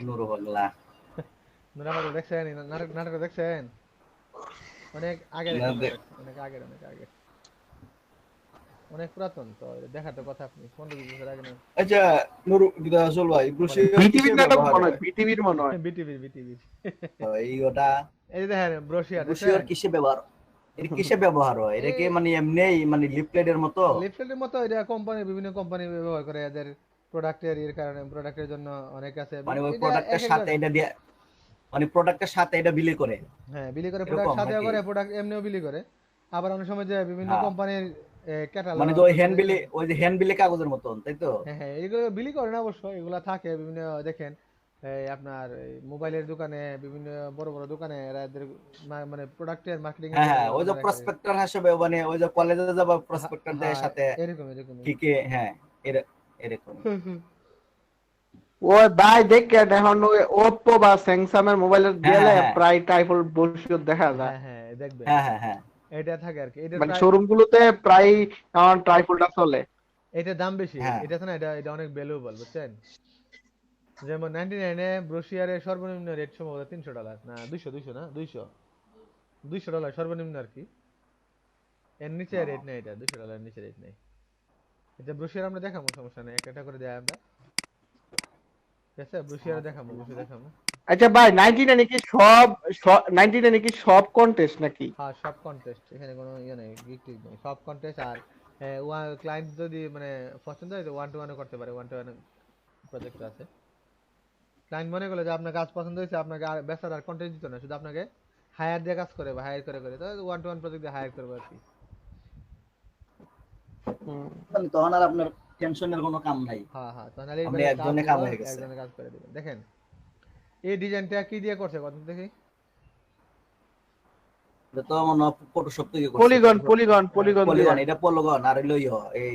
নুরুল্লাহ নুরা ফাগলা দেখছেন? নাটক দেখছেন? অনেক আগের একটা নাটক, অনেক আগের, অনেক আগের, অনেক পুরাতন তো, দেখার তো কথা আপনি 15-20 বছর আগে না? আচ্ছা নুরু গিদা আসল ভাই বলেন। ব্রুশিয়ার কিসে বিটিভির নাটক ব্যবহার মনে হয়, হয়? বিটিভির মনে হয়। বিটিভির তো এই ওটা এই যে দেখেন ব্রোশিয়ার ব্রুশিয়ার দেখছেন? কিসে ব্যবহার, এর কিসে ব্যবহার হয়? এটা কি এই মানে এমনিই মানে লিফলেটের মতো? লিফলেটের মতো, এটা কোম্পানি, বিভিন্ন কোম্পানি ব্যবহার করে এদের প্রোডাক্টের এর কারণে, প্রোডাক্টের জন্য অনেক আছে। মানে ওই এটা এক প্রোডাক্টের সাথে একবার, এটা দিয়ে, মানে প্রোডাক্টের সাথে এটা বিলি করে হ্যাঁ বিলি করে, প্রোডাক্ট এরকম সাথেও নাকি? করে, প্রোডাক্ট এমনিও বিলি করে। আবার অনেক সময় যে বিভিন্ন হ্যাঁ, কোম্পানির মানে ক্যাটালগ, যে ওই হ্যান্ড বিভিন্ন বিলি, ওই যে হ্যান্ড বিলি কাগজের মতন, তাই তো? হ্যাঁ হ্যাঁ এগুলো বিলি করে না অবশ্য, এগুলা থাকে বিভিন্ন, দেখেন এই আপনার এই মোবাইলের দোকানে, বিভিন্ন বড় বড় দোকানে এরা এদের মানে প্রোডাক্টের মার্কেটিং এর হ্যাঁ জন্য হ্যাঁ, ওই যে এগুলো রাখে। প্রসপেক্টর হিসেবে, মানে ওই যে কলেজে যাবা প্রসপেক্টর দেয় হ্যাঁ সাথে এরকম এরকম কি কি, হ্যাঁ এরকম। ওই ভাই দেখেন এখন ওই ওপ্পো বা স্যামসাং এর মোবাইলের হ্যাঁ গেলে হ্যাঁ হ্যাঁ প্রায় টাইফল বসিয়ে দেখা যায়। হ্যাঁ হ্যাঁ দেখবেন, হ্যাঁ হ্যাঁ হ্যাঁ এটা থাকে আর কি, এটার মানে প্রায়, শোরুম গুলোতে প্রায় এখন ট্রাইফলটা চলে। এটার দাম বেশি, হ্যাঁ। এটা আছে না, এটা এটা অনেক ভ্যালুয়েবল, বুঝছেন? যেমন 99 এ ব্রোশিয়ারের সর্বনিম্ন রেট সম্ভবত $300, না 200, না 200 $200 সর্বনিম্ন আর কি। এর নিচে রেট নেই, এটা $200 নিচে রেট নেই। এটা ব্রোশিয়ার আমরা দেখাবো, সমস্যা নেই, একটা করে দেয় আমরা, ঠিক আছে? ব্রোশিয়ার দেখাবো, ব্রোশিয়ার দেখাবো। আচ্ছা ভাই 99 কি সব 99 কি সব কন্টেস্ট নাকি? হ্যাঁ সব কন্টেস্ট, এখানে কোনো ইয়ে নেই, গিক টিক নেই, সব কন্টেস্ট। আর ক্লায়েন্ট যদি মানে পছন্দ হয় তো 1-to-1 করতে পারে, 1-to-1 প্রজেক্ট আছে। ক্লায়েন্ট মনে করলে যে আপনার কাজ পছন্দ হয়েছে, আপনাকে আর বেচার আর কন্টেস্ট দিত না, শুধু আপনাকে হায়ার দিয়ে কাজ করে, বা হায়ার করে করে তো 1-to-1 প্রজেক্ট দিয়ে হায়ার করবে আর কি। হুম। মানে তখন আর আপনার টেনশনের কোনো কাম নাই, হ্যাঁ হ্যাঁ, তাহলে আপনি এইবারে কাজ একজনে দিব, কাম হয়ে গেছে। একজনে কাজ করে দিবেন। দেখেন এই ডিজাইনটা কি দিয়ে করছে কত দেখি? এটা তো মনে হয় ফটোশপ থেকে করছে, পলিগন ফটোশপ, পলিগন পলিগন দিয়ে। পলিগন, এটা পলিগন আর হইলো এই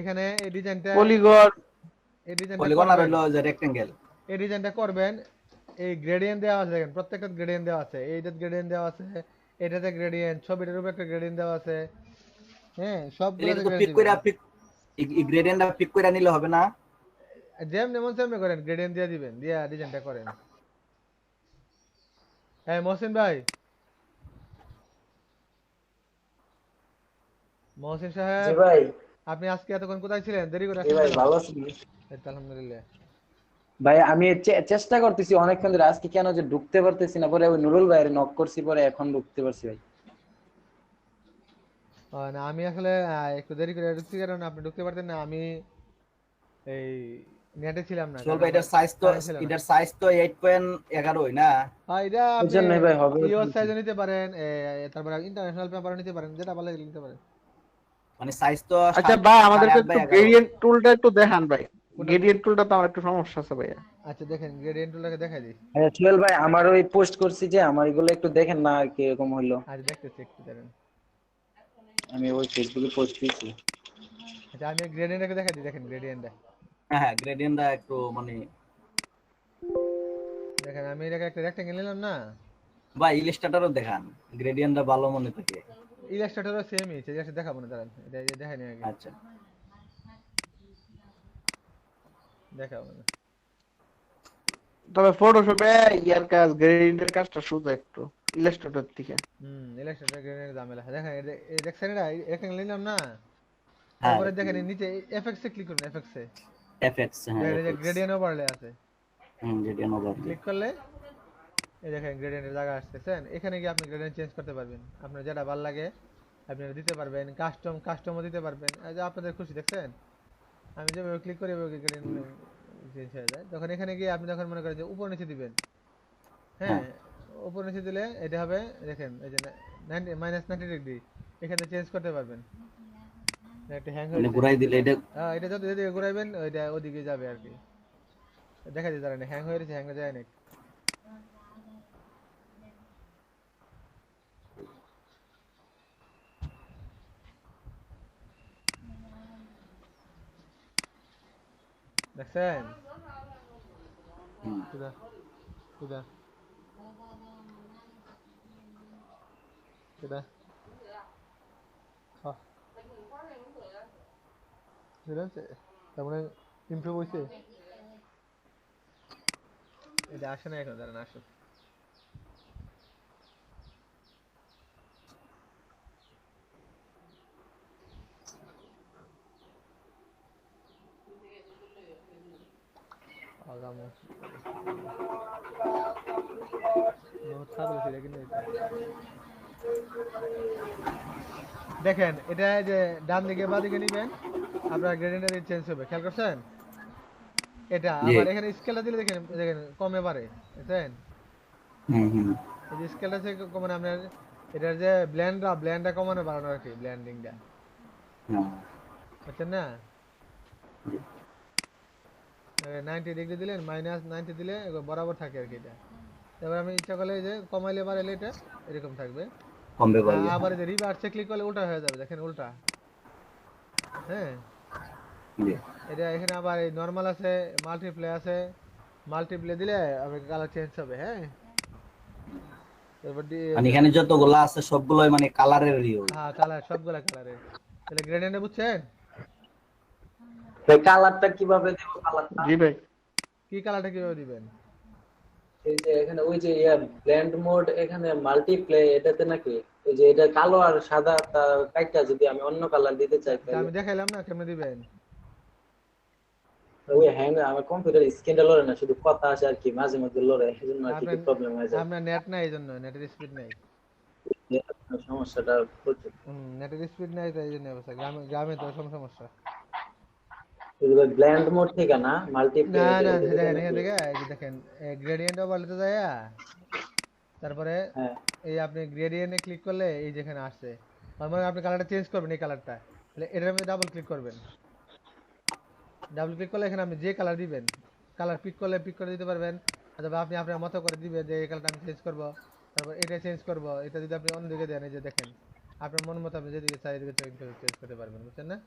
এখানে এই ডিজাইনটা, পলিগন এই ডিজাইনটা পলিগন আর করবেন, হইলো যে রেক্টেঙ্গেল। এই ডিজাইনটা করবেন, এই গ্রেডিয়েন্ট দেওয়া আছে, দেখেন প্রত্যেকটা গ্রেডিয়েন্ট দেওয়া আছে, এইটাতে গ্রেডিয়েন্ট দেওয়া আছে, এটাতে গ্রেডিয়েন্ট, ছবিটার উপরে একটা গ্রেডিয়েন্ট দেওয়া আছে, হ্যাঁ সবগুলোতে এটা তো গ্রেডিয়েন্ট পিক দিবেন। কইরা পিক, এই গ্রেডিয়েন্টটা পিক কইরা নিলে হবে না? যেমন যেমন সেমনি করেন, গ্রেডিয়েন্ট দিয়ে দিবেন, দিয়ে ডিজাইনটা করেন। হ্যাঁ মহসিন ভাই, মহসিন জি সাহেব, ভাই। আপনি আজকে এতক্ষণ কোথায় ছিলেন? দেরি করে জি আসলেন ভাই, কেন? ভালো আছি। এই তো আলহামদুলিল্লাহ। ভাই আমি চেষ্টা করতেছি অনেকক্ষণ ধরে, আজকে কেন যে ঢুকতে পারতেছি না, পরে ওই নুরুল ভাইয়ের নক করছি, পরে এখন ঢুকতে পারছি ভাই। না আমি আসলে একটু দেরি করে ঢুকছি, কারণ আপনি ঢুকতে পারতেন না, আমি এই নেটে ছিলাম না, চল কারণ ভাই, আমার কারেন্ট ছিল না। এটার সাইজ তো 8.11 না? এটা এর আপনি জন্যই ভাই হবে ইওর কিন্তু। সাইজও নিতে পারেন, তারপরে ইন্টারন্যাশনাল পেপারও নিতে পারেন, যেটা ভালো লাগে নিতে পারেন। মানে সাইজ তো আচ্ছা ভাই আমাদেরকে একটু 8.5/11। গ্রেডিয়েন্ট টুলটা একটু দেখান ভাই। কোনটা? গ্রেডিয়েন্ট টুলটা তো আমার একটু সমস্যা আছে ভাইয়া। আচ্ছা দেখেন গ্রেডিয়েন্ট টুলটাকে দেখাই দিই। আচ্ছা চুয়েল ভাই, আমার ওই পোস্ট করছি যে, আমার এগুলো একটু দেখেন না কিরকম হইলো। আজ দেখতেছি একটু দেখেন। আমি ওই ফেসবুকে পোস্ট দিয়েছি। আচ্ছা আমি গ্রেডিয়েন্টটাকে দেখাই দিই, দেখেন গ্রেডিয়েন্টটা হ্যাঁ, গ্রেডিয়েন্টটা একটু মানে, দেখেন, আমি এটাকে একটা রেক্টেঙ্গেল নিলাম না, ভাই ইলাস্ট্রেটরও দেখান, গ্রেডিয়েন্টটা ভালো মনে থাকে। ইলাস্ট্রেটরও সেমই, এটা দেখাবো না, দাঁড়ান এটা দেখাই নি আগে, আচ্ছা, দেখাবো না। তবে ফটোশপে ইয়ার কাজ গ্রেডিয়েন্টের কাজটা শুধু একটু ইলাস্ট্রেটর থেকে। ইলাস্ট্রেটর গ্রেডিয়েন্ট ঝামেলা, দেখেন এই দেখছেন, এটা রেক্টেঙ্গেল নিলাম না, হ্যাঁ তারপরে দেখেন এই নিচে এফএক্স এ ক্লিক করুন, এফএক্স এ এফএক্স, হ্যাঁ দেখেন এই যে এফএক্স, গ্রেডিয়েন্ট ওভারলে আছে, গ্রেডিয়েন্ট ওভারলে। ক্লিক করলে এই দেখেন গ্রেডিয়েন্টের জায়গা আসতেছেন, এখানে গিয়ে আপনি গ্রেডিয়েন্ট চেঞ্জ করতে পারবেন, আপনার যেটা ভালো লাগে আপনি দিতে পারবেন, কাস্টমও দিতে পারবেন, এই যে আপনাদের খুশি, দেখছেন আমি যেভাবে ক্লিক করি ওইভাবে গ্রেডিয়েন্ট চেঞ্জ হয়ে যায়। তখন এখানে গিয়ে আপনি যখন মনে করেন যে উপর নিচে দিবেন, হ্যাঁ হ্যাঁ, উপর নিচে দিলে এটা হবে, দেখেন এই যে -90 ডিগ্রি, এখানে চেঞ্জ করতে পারবেন। একটা হ্যাং মানে হয়েছে, ঘুরাই দিলে এটা, এটা যত যেদিকে ঘুরাইবেন ওইটা ওদিকে যাবে আর কি, দেখা যায় দাঁড়ান হ্যাং হয়ে গেছে, হ্যাং হয়ে যায় না, দেখছেন হুম। সুদা সুদা সুদা হ্যাঁ সুদা তার মানে ইমপ্রুভ হয়েছে এটা আসে না এখন দাঁড়ান আসুন আগামী দেখেন এটা যে ডান দিকে বা দিকে নিবেন আপনার গ্রেডিয়েন্টটা চেঞ্জ হবে খেয়াল করছেন এটা জি। আবার এখানে স্কেলটা দিলে দেখেন দেখেন কমে পারে বুঝছেন হুম হুম। এই যে স্কেলটা থেকে কমানো আপনার এটার যে ব্লেন্ডটা কমানো বাড়ানো আর কি ব্লেন্ডিংটা হ্যাঁ। বুঝছেন না 90 ডিগ্রি দিলেন -90 দিলে বরাবর থাকে আর কি এটা এবার আমি ইচ্ছা করলে এই যে কমাইলে বাড়াইলে এটা এরকম থাকবে কমবে পারবে। আবার এই যে রিভার্সে ক্লিক করলে উল্টা হয়ে যাবে দেখেন উল্টা হ্যাঁ জি। এটা এখানে আবার এই নরমাল আছে মাল্টিপ্লে আছে মাল্টিপ্লে দিলে আবার কালার চেঞ্জ হবে হ্যাঁ এবার মানে এখানে যতগুলো আছে সবগুলোই মানে কালারের রিও। হ্যাঁ কালার সবগুলা কালারের তাহলে গ্রেডিয়েন্ট বুঝছেন ভাই কালারটা কিভাবে দেব কালারটা জি ভাই কি কালারটা কিভাবে দিবেন এই যে এখানে ওই যে ব্লেন্ড মোড এখানে মাল্টিপ্লে এটাতে নাকি ওই যে এটা কালো আর সাদা কাইটা যদি আমি অন্য কালার দিতে চাই তা তাহলে আমি দেখাইলাম না কেমনে দিবেন ওই হ্যাং আমার কম্পিউটার স্ক্রিনটা লড়ে না শুধু কথা আসে আর কি মাঝে মধ্যে লড়ে এজন্য আর কি আপনার প্রবলেম হয়ে যায় আপনার নেট নাই এই জন্য নেটের স্পিড নাই সমস্যাটা প্রচুর নেটের স্পিড নাই তাই জন্য অবস্থা গ্রামে গ্রামে তো সমস্যা ব্লেন্ড মোড থেকে না মাল্টিপ্লে না না এটা দেখেন নাকি এখান থেকে এই যে দেখেন গ্রেডিয়েন্ট ওভারলেতে যায় তারপরে হ্যাঁ এই আপনি গ্রেডিয়েন্টে ক্লিক করলে এই যেখানে আসছে তার মানে আপনি কালারটা চেঞ্জ করবেন এই কালারটা তাহলে এটার মধ্যে ডাবল ক্লিক করবেন ডাবল ক্লিক করলে এখানে আপনি যে কালার দিবেন কালার পিক করলে পিক করে দিতে পারবেন অথবা আপনি আপনার মতো করে দিবেন যে এই কালারটা আমি চেঞ্জ করব তারপর এটা চেঞ্জ করব এটা যদি আপনি অন্যদিকে দেন এই যে দেখেন আপনার মন মতো আপনি যেদিকে চাই এদিকে চেঞ্জ করতে পারবেন বুঝছেন না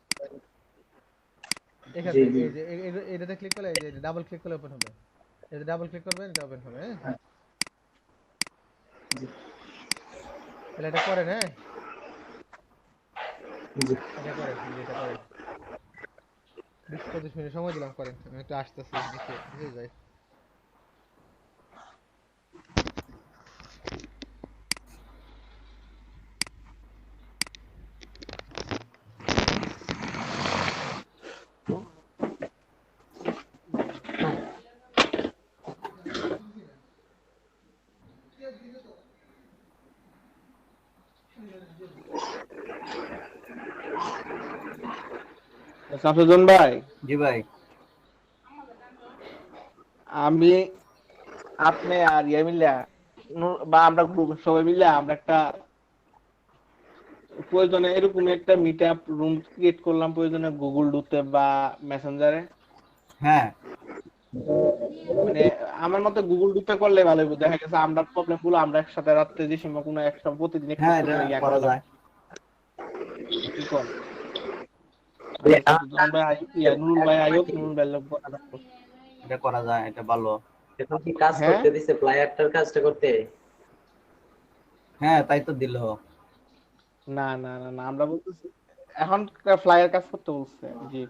এখান জি থেকে জি এই যে এটাতে ক্লিক করলে এই যে ডাবল ক্লিক করলে ওপেন হবে এই যে ডাবল ক্লিক করবেন এটা ওপেন হবে হ্যাঁ জি তাহলে এটা করেন হ্যাঁ জি এটা করেন এটা করেন 20-25 মিনিট সময় দিলাম করেন আমি একটু আসতেছি বুঝে যাই শামসুজ্জামান ভাই জি ভাই। আমি আপনি আর ইয়ে মিল্লা বা আমরা গ্রুপ সবাই মিলে আমরা একটা প্রয়োজনে এরকম একটা মিট আপ রুম ক্রিয়েট করলাম প্রয়োজনে গুগল ডুতে বা মেসেঞ্জারে হ্যাঁ মানে আমার মতে গুগল ডুতে করলে ভালো হবে দেখা গেছে আমরা প্রবলেম গুলো আমরা একসাথে রাত্রে যে সময় কোনো একসাথে প্রতিদিন একটু হ্যাঁ একটু এটা করে ইয়া করা করলাম যায়। কি কর শামসুজ্জামান ভাই নুরুল ভাই আয়ুব নুরুল ভাই লোক এটা করা যায়, এটা ভালো। এখন কি কাজ হ্যাঁ করতে দিছে প্লায়ারটার কাজটা করতে হ্যাঁ তাই তো দিল। না না না না আমরা বলতেছি এখন ফ্লায়ার কাজ করতে বলছে জি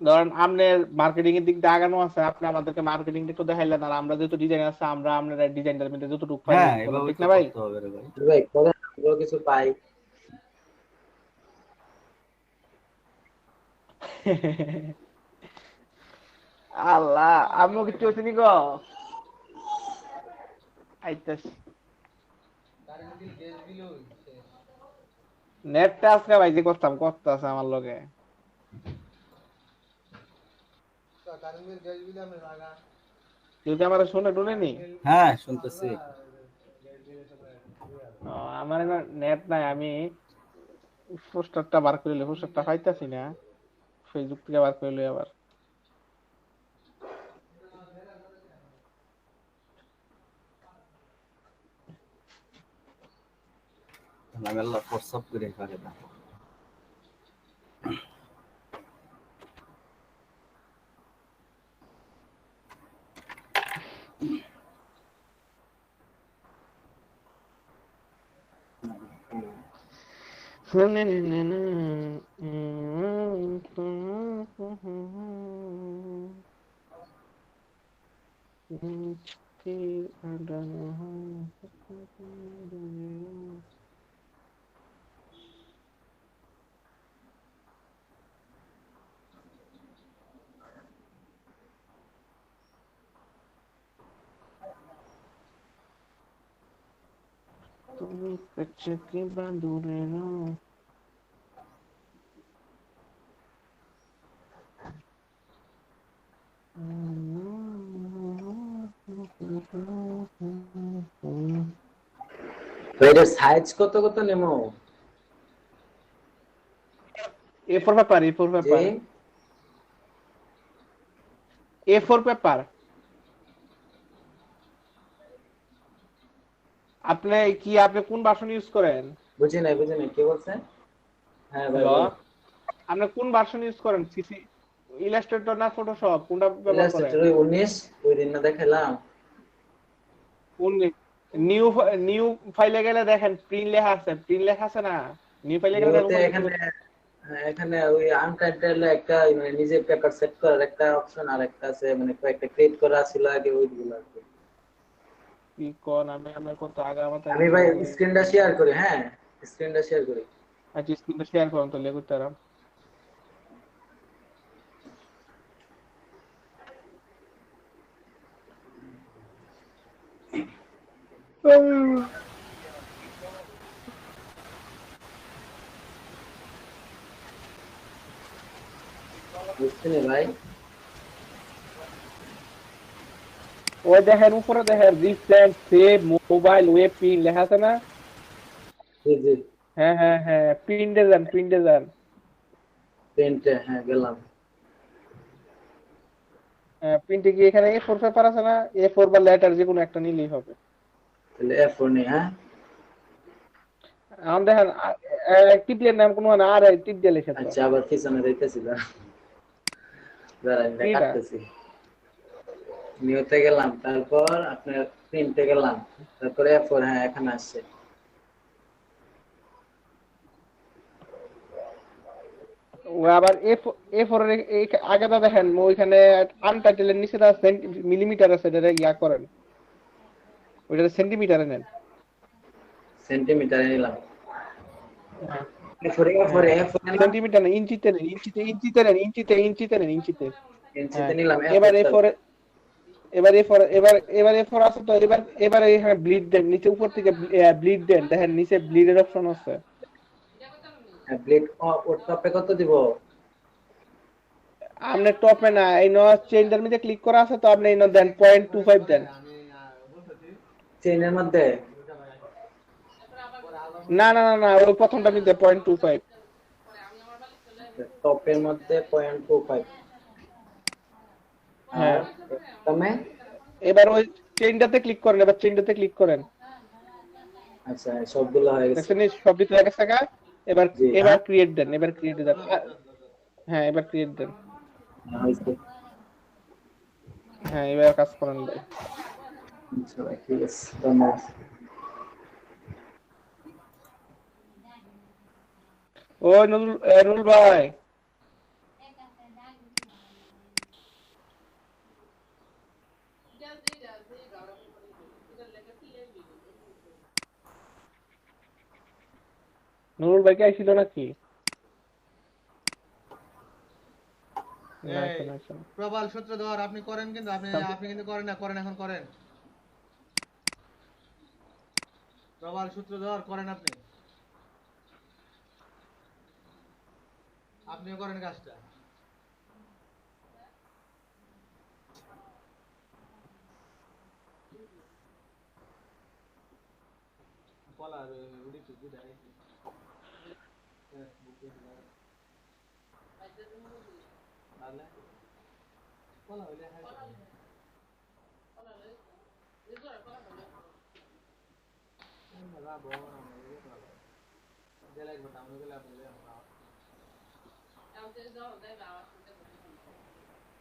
ধরেন আপনার মার্কেটিং এর দিক দিয়ে আগানো আছে আপনি আমাদেরকে মার্কেটিং একটু দেখাইলেন আর আমরা যেহেতু ডিজাইন আছে আমরা আপনার ডিজাইনটার মধ্যে যতটুকু পারি হ্যাঁ help করলাম, এভাবে ঠিক তো না ভাই করতে হবে রে ভাই। ভাই করেন আমরাও কিছু পাই আল্লাহ আমিও কিছু চিনি গো আইতাছি নেটটা আজকে ভাই যে করতাম করতেছে আমার লগে যদি আমার শুনে টুনে নি হ্যাঁ শুনতেছি। আমার নেট নাই আমি পোস্টারটা বার করে লই পোস্টারটা পাইতাছি না ফেসবুক থেকে বার করে লই আবার আমি আল্লাহ প্রস্তাব করে রাখে না। তুমি কচকে বাঁধুরে না তো এটার সাইজ কত কত নেমো? A4 পেপার A4 জি পেপার A4 পেপার আপনি কোন ভার্সন ইউজ করেন? বুঝি নাই কি বলছেন? হ্যাঁ ভাই হ্যালো, বলো। আপনি কোন ভার্সন ইউজ করেন? সিসি ইলাস্ট্রেটর না ফটোশপ কোনটা ব্যবহার করেন? ইলাস্ট্রেটর 19 ওই দিন না দেখালাম। কোন নিউ নিউ ফাইলে গেলে দেখেন প্রিন্ট লেখা আছে না? নিউ ফাইলে গেলে দেখেন নিউতে উপরে এখানে, হ্যাঁ এখানে ওই আনটাইটেল একটা মানে নিজে পেপার সেট করার একটা অপশন আর একটা আছে, মানে কয়েকটা ক্রিয়েট করা ছিল আগে ওইগুলো আর কি। কি কোন আমি কত আগে আমার আমি ভাই স্ক্রিনটা শেয়ার করি, হ্যাঁ স্ক্রিনটা শেয়ার করি। আচ্ছা স্ক্রিনটা শেয়ার করুন তো লেগে তারাম বুঝছেন ভাই? ওই দেখেন উপরে দেখেন recent save mobile web pin লেখা আছে না? জি জি হ্যাঁ প্রিন্টে যান প্রিন্টে, হ্যাঁ গেলাম। প্রিন্টে গিয়ে এখানে A4 পেপার আছে না? A4 বা লেটার যে কোনো একটা নিলেই হবে। তাহলে F4 নি, হ্যাঁ এখন দেখেন টিপলের নাম কোনো না আর টিপ দিয়ে লিখে তো আচ্ছা আবার পিছনে যাইতেছি, দাঁড়ান এটা কিটা কাটতেছি। নিউতে গেলাম, তারপর আপনার প্রিন্টে গেলাম, তারপরে F4, হ্যাঁ এখানে আসছে। ও আবার A4 এর আগেটা দেখেন ওইখানে আনটাইটেলের নিচে মিলিমিটার আছে এটা ইয়া করেন ওইটা সেন্টিমিটারে নেন। সেন্টিমিটারে নিলাম। হ্যাঁ F4 হ্যাঁ F4 নিলাম, সেন্টিমিটার না ইঞ্চিতে নেন হ্যাঁ ইঞ্চিতে নিলাম এবার F4 A4 এবার A4 আছে তো এবার এখানে ব্লিড দেন নিচে উপর থেকে ব্লিড দেন দেখেন নিচে ব্লিডের অপশন আছে। ব্লেড ওর টপে কত দিব? আপনি টপে না এই নো চেঞ্জের মধ্যে ক্লিক করা আছে তো আপনি এই নো দেন 0.25 দেন। চেইনের মধ্যে না ওই প্রথমটা মধ্যে 0.25 টপের মধ্যে 0.25 আর হ্যাঁ তুমি? এবার ওই চেইনটাতে ক্লিক করেন আচ্ছা সবগুলো হয়ে গেছে। দেখছেন সব ভিতরে এক টাকা। এবার জি এবার হ্যাঁ ক্রিয়েট দেন হ্যাঁ এবার ক্রিয়েট দেন হয়েছে। হ্যাঁ এবার কাজ করেন ভাই। আচ্ছা ভাই, ঠিক আছে, ধন্যবাদ। ও নুরুল ভাই নুরুল ভাই কি আইছিল নাকি? না এই আসে না। প্রবাল সূত্রধর আপনি করেন কিন্তু আপনি কিন্তু করেন না, করেন এখন করেন। প্রবাল সূত্রধর করেন আপনি, আপনিও করেন কাজটা। পলার উড়ি তো বুঝাই তাহলে পলা হইলে হয় না বড় না হইলে ভালো জেলা একবার টাউনে গেলে আপনি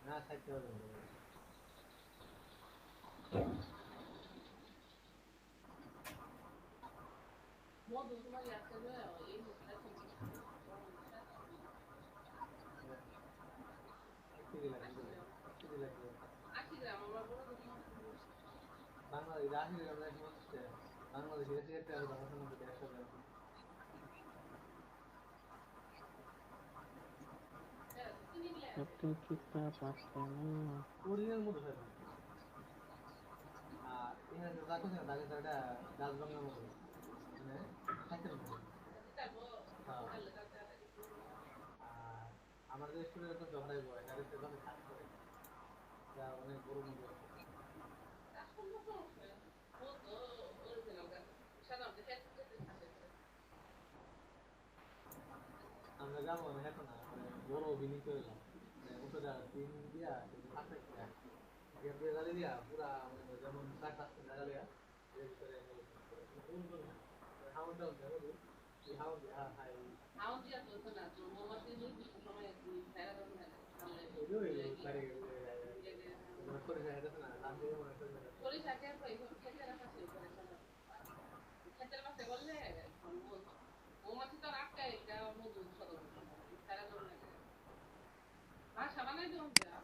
না থাকতে হবে রাখি আমরা সমস্ত বাংলাদেশে এটা আর ভাষার মধ্যে একসাথে আপনি কি তা পাচ্ছেন না? ওরিজিনাল মতো হয় এখানে যা কিছু না তাকে এটা ডাল বাংলা মতো মানে খাইতে মতো আমাদের স্কুলের তো ঝগড়াই বয় তাদের তো ভাবে কাজ করে যা অনেক বড় মতো আমরা যাবো না এখন না বড় অভিনয় করে এলাম ওটা তিন দিয়া পাঁচটা গেম দিয়ে গালি দিয়া পুরা যেমন চার পাঁচটা গালি দিয়া এর ভিতরে হাউন্ড ডাউন দেবো এই হাউন্ড হাই হাউন্ড দিয়া তো না তো মোমবাতি নিয়ে সময় ফেরা দাও না ওই পারে করে যায় এটা না নাম দিয়ে মনে করে করে থাকে তো এই খেতে রাখা ছিল করে খেতে রাখা বললে মোমবাতি তো রাখা এটা মধু সদর ফেরা দাও না ভাষা বানাই দাও না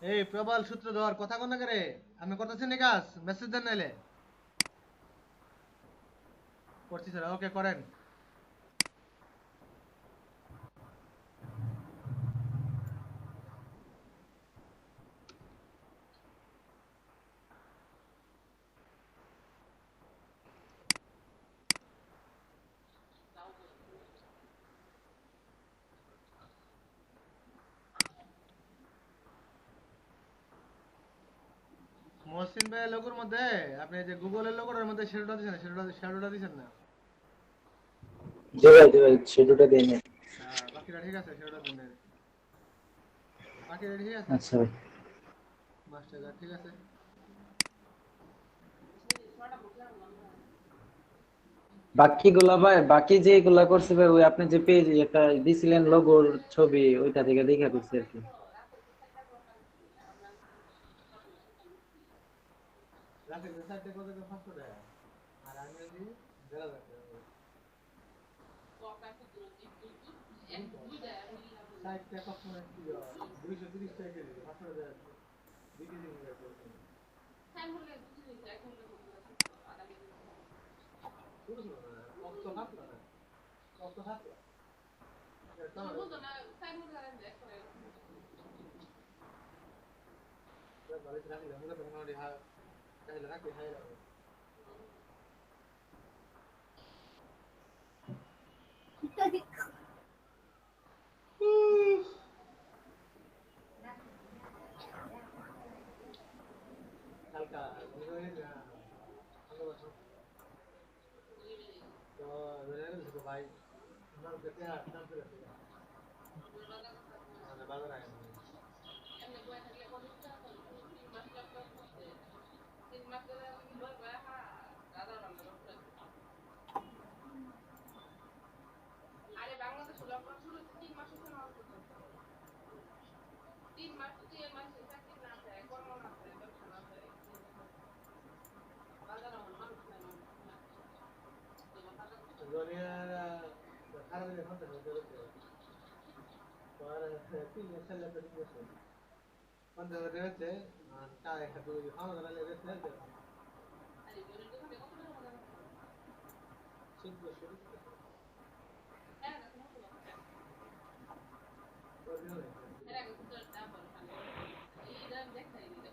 এই প্রবল সূত্রধর কথা কোন করে আমি করতেছি নি কাজ মেসেজ দেন নাইলে করছি স্যার ওকে করেন মহসিন ভাই লোগোর মধ্যে আপনি যে গুগলের লোগোর মধ্যে শ্যাডোটা দিছেন শ্যাডোটা দিছেন না জি ভাই সেটা দেই না হ্যাঁ বাকিটা ঠিক আছে শ্যাডোটা দেন বাকিটা ঠিক আছে আচ্ছা ভাই মাস্টার ঠিক আছে বাকিগুলা ভাই বাকি যেগুলা করছে ভাই ওই আপনি যে পেজ একটা দিছিলেন লোগোর ছবি ওইটা থেকে দেখা করছি আর কি রাতে সাইডে কত করে 500 টাকা আর আমি যদি জেলা যাচ্ছে সাইড টাকা ফোন কি 230 টাকা কেজি 500 টাকা বিক্রি দিন করে করছেন হ্যাঁ বলে বুঝি এখন আদা কেজি পুরো কত হাত না কত হাত এটা তো না সাইড মধ্যে আর দেখ করে বাড়ি রাখলে আমরা তো মোটামুটি হ্যাঁ তাহলে রাখি হাই রাখো হালকা বুঝলেন না ভালো আছো তো ধরে তো ভাই নাম করতে আর নাম করে মানে বাজার আয় এমনি বই থাকলে কোন মাস লাগবে 3 মাস ধরে বই বই হ্যাঁ দাদা বাংলা আরে বাংলাদেশ লকডাউন শুরু 3 মাস হলো না 3 মাস 3 মাস চাকরি না আছে কর্ম না আছে ব্যবসা না আছে বাজার আমার মানুষ নাই জনিয়ারা খারাপ দিনে ফোন করতে হচ্ছে পর 3 মাস চলে তো ঠিক আছে বন্ধ হয়ে যাচ্ছে আর কাজ একটা দুই খাওয়া দাওয়া লেগে যাচ্ছে আরে জনের দোকানে কত টাকা মজা ঠিক আছে হ্যাঁ না তো এর আগে তো তারপর এইটা দেখাই দিলে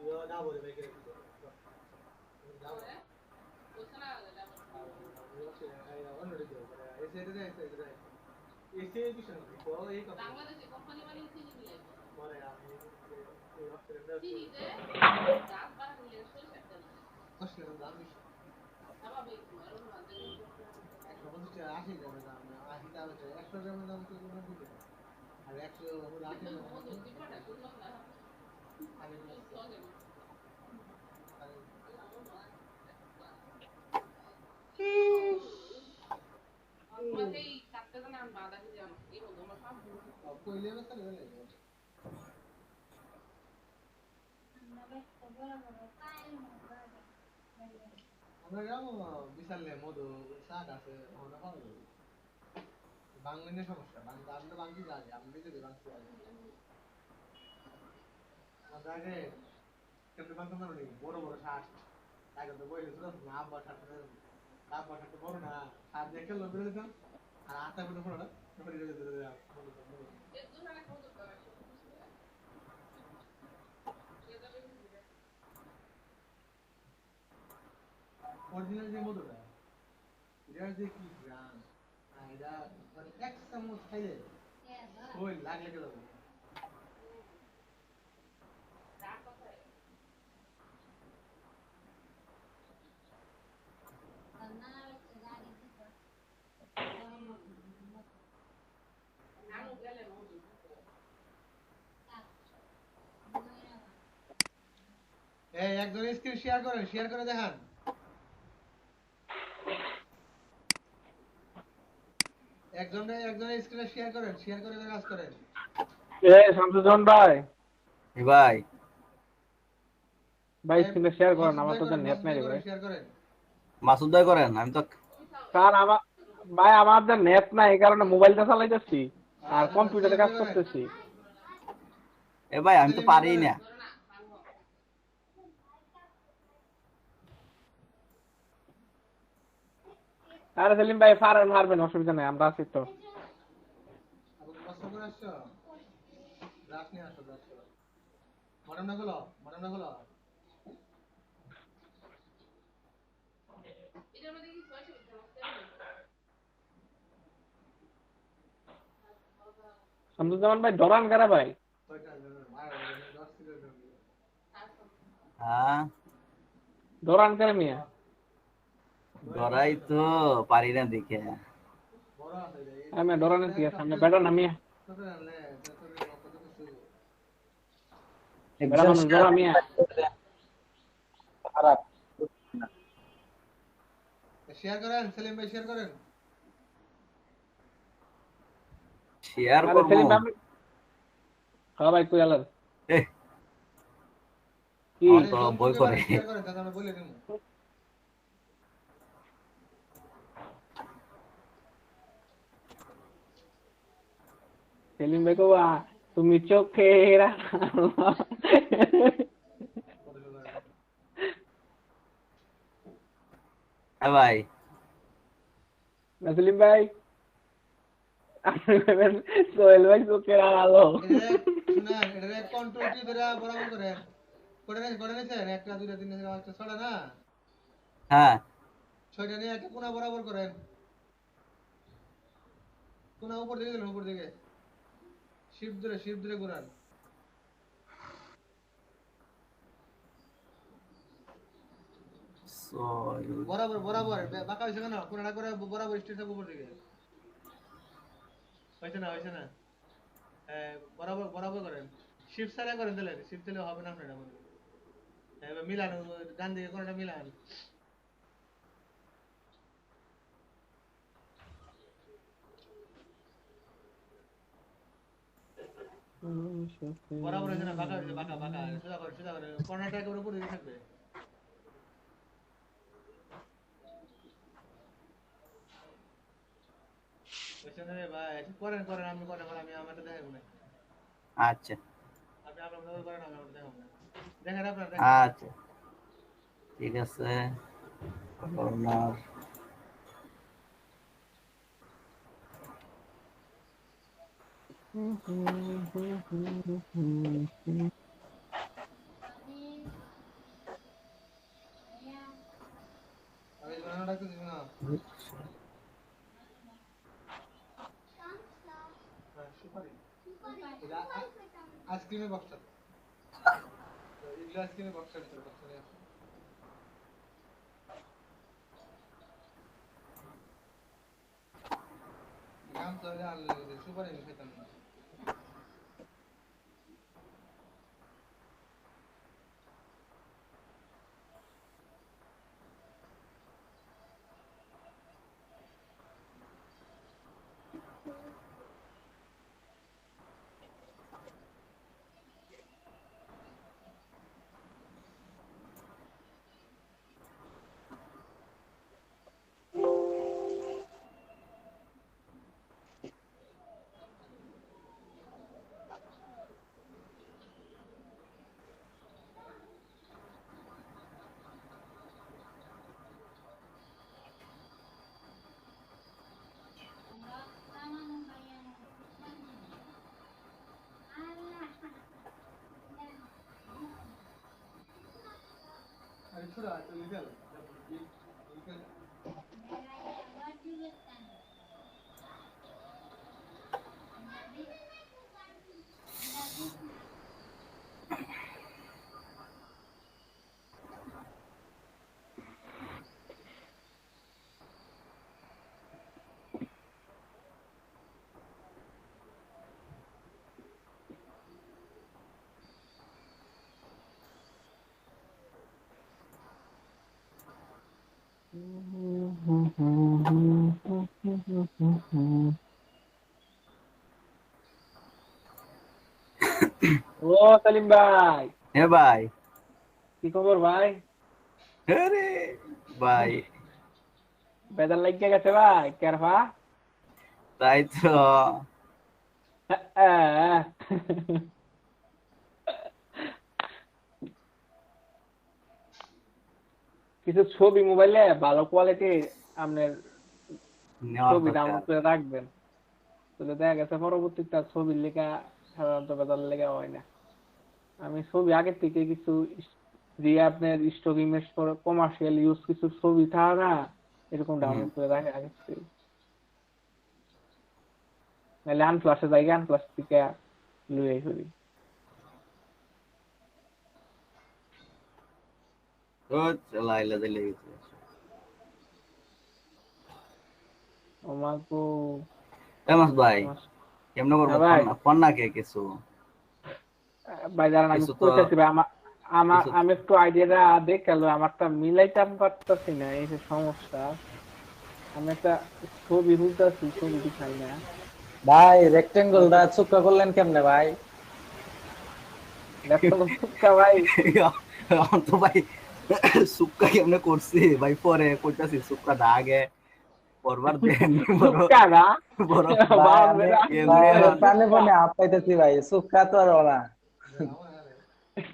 ইয়া না বলে ভাই করে দাও ওছনা ডাবল অন্যটি দাও এসে এটা এসে বিষয় তো এই কথা বাংলাদেশে কোম্পানি মানে চিনি মিলাই পরে আমি এই অস্ট্রেলিয়া চিনিতে দাম বাড়া নিলে সরষে তেল অস্ট্রেলিয়ার দাম বেশি স্বাভাবিক আর না দেখুন 150 টাকা 80 টাকা দাম 80 টাকা 100 গ্রামের দাম তো কোনো দিতে আর 100 হলো 80 টাকা কত দিবাটা শুনলাম না আমি তোমাকে এই কাটতে না আমি বাধা দিয়ে যাবো এই বলবো আমার সব কইলে না তাহলে আমরা গ্রাম বিশালে মধু শাক আছে আমরা পাবো বাংলাদেশের সমস্যা আমরা বাংলা জানি আমরা নিজেদের বাংলা জানি আমরা আগে কেমনে বাংলা জানি বড় বড় শাক আগে তো বইলে ছিল না আব্বা শাক বড় না আর দেখে লোক বের দিতাম আর আটা বড় বড় না করে দিতে অরিজিনাল যে মধুটা এটা যে কি গ্রাম এটা মানে এক চামচ খাইলে ওই লাগলে গেল এই একজন স্ক্রিন শেয়ার করে দেখান একজন স্ক্রিনে শেয়ার করে কাজ করেন শামসুজ্জামান ভাই ভাই স্ক্রিনে শেয়ার করেন আমার তো নেট নাই রে ভাই শেয়ার করেন মাসুদ ভাই করেন আমি তো স্যার আমার যে নেট নাই এই কারণে মোবাইলটা চালাইতেছি আর কম্পিউটারে কাজ করতেছি ভাই আমি তো পারি না আরে সেলিম ভাই পারবেন অসুবিধা নাই আমরা আছি তো কষ্ট করে আসছো রাত নিয়ে আসো মডার্ন না হলো শামসুজ্জামান ভাই ডরান কারা ভাই হ্যাঁ ডরান কারা মিয়া ডরাই তো পারি না দেখে আমি ডরানের কি আছে আমি বেটা না মিয়া বেটা মানুষ ডরা মিয়া খারাপ শেয়ার করেন সেলিম ভাই শেয়ার করেন শেয়ার আরে করব সেলিম ভাই হ্যাঁ ভাই কই আলার কি তো বই করে শেয়ার করেন দাদা আমি বলে দিমু সেলিম ভাই কবা তুমি চোখেরা ভাই সেলিম ভাই আপনি বলবেন সোহেল ভাই চোখেরা আলো না এটা কন্ট্রোল কি ধরে বরাবর করেন করে নিছেন একটা দুইটা তিনটা চারটা পাঁচটা ছয়টা না হ্যাঁ ছয়টা নিয়ে একটা কোণা বরাবর করেন কোণা উপর দিকে শিফট ধরে ঘোরান বরাবর বাঁকা হয়েছে কেন কোণাটা করে বরাবর স্ট্রেট থাকবে উপর দিকে হয়েছে না বরাবর করেন শিফট ছাড়া করেন তাহলে শিফট দিলে হবে না আপনার এবার মিলান ডান দিকে কোণাটা মিলান বরাবর হয়েছে না বাঁকা সোজা করে কর্নারটা একেবারে উপরে দিকে থাকবে ভাই করেন আপনি করেন আমি আমারটা দেখাবো না আচ্ছা আপনি আপনার করেন আমি আমারটা দেখাবো না দেখেন আপনার আচ্ছা ঠিক আছে কর্নার আমি বানানোটা তো দিব না সুপারি আইসক্রিমের বক্সটা এগুলো আইসক্রিমের বক্সটা ভিতরে বক্সটা নিয়ে আসো নাম তো আনলে সুপারি আমি খেতাম না ও সালিম ভাই, হ্যাঁ ভাই। কি খবর ভাই? আরে ভাই, বেজার লাগিয়ে গেছে ভাই কেরফা? তাই তো। কিছু ছবি মোবাইলে ভালো কোয়ালিটি আপনার নেওয়ার ছবি দরকার। ডাউনলোড করে রাখবেন, তাহলে দেখা গেছে পরবর্তীতে আর ছবির লেখা সাধারণত বেজার লেখা হয় না। আমি ছবি আগে থেকে কিছু যে আপনার স্টক ইমেজ করে কমার্শিয়াল ইউজ কিছু ছবি থাকে না, এরকম ডাউনলোড করে রাখে আগে থেকে। নাহলে আনপ্লাসে যাই, আনপ্লাস থেকে লুয়ে করি। ও লাইলা দিলে গেছে। আমাকে ফেমাস ভাই, কেমনে করবো হ্যাঁ ভাই, কন্যা কে কিছু ভাই দাঁড়ান আমি কিছু তো কইতাছি ভাই, কিছু আমি একটু আইডিয়াটা দেখালো, আমারটা মিলাইতাম পারতাছি না, এই যে সমস্যা। আমি একটা ছবি তুলতেছি, ছবি দেখাই না। ভাই রেক্টেঙ্গলটা চুক্কা করলেন কেমনে ভাই? দেখো সুক্কা ভাই, এখন তো ভাই সুক্কা কেমনে করছি ভাই, পরে কইতাছি সুক্কাটা আগে পরবার দেন বড় সুক্কা না বড় ভাই বাপ আমি রে, ভাই এমনি আমি এখন প্রাণে প্রাণে আপাইতেছি ভাই, চুক্কা তো আর না।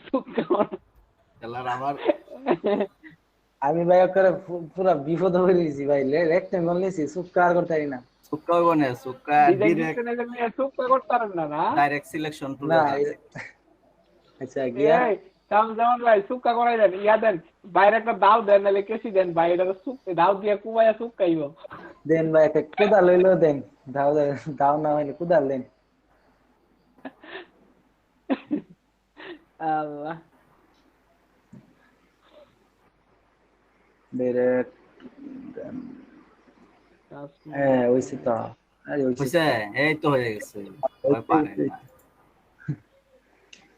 সুক্কা খেলার আমার আমি ভাই করে পুরা বিপদ হয়ে গেছি ভাই, রেক্টেঙ্গল নিয়েছি চুক্কা আর করতে পারি না। সুক্কা হইব না, সুক্কা ডিজাইন ডিরেক্ট ডিজাইন নিয়ে সুক্কা করতে পারেন না না? ডাইরেক্ট সিলেকশন না টুলে যাবে। আচ্ছা গিয়া এই যেমন ভাই সুক্কা করাই দেন, ইয়া দেন বাইরে একটা দাও দেন, নাহলে কেসি দেন ভাই, এটা দাও দিয়ে কুবাইয়া সুক্কাইব। দেন ভাই, একটা কোদাল হইলেও দেন, দাও দাও না হইলে কোদাল দেন। আল্লাহ, ডাইরেক্ট হ্যাঁ ওইসি তো, আরে ওইসি হইছে, এই তো হয়ে গেছে। ভয় পারেন না,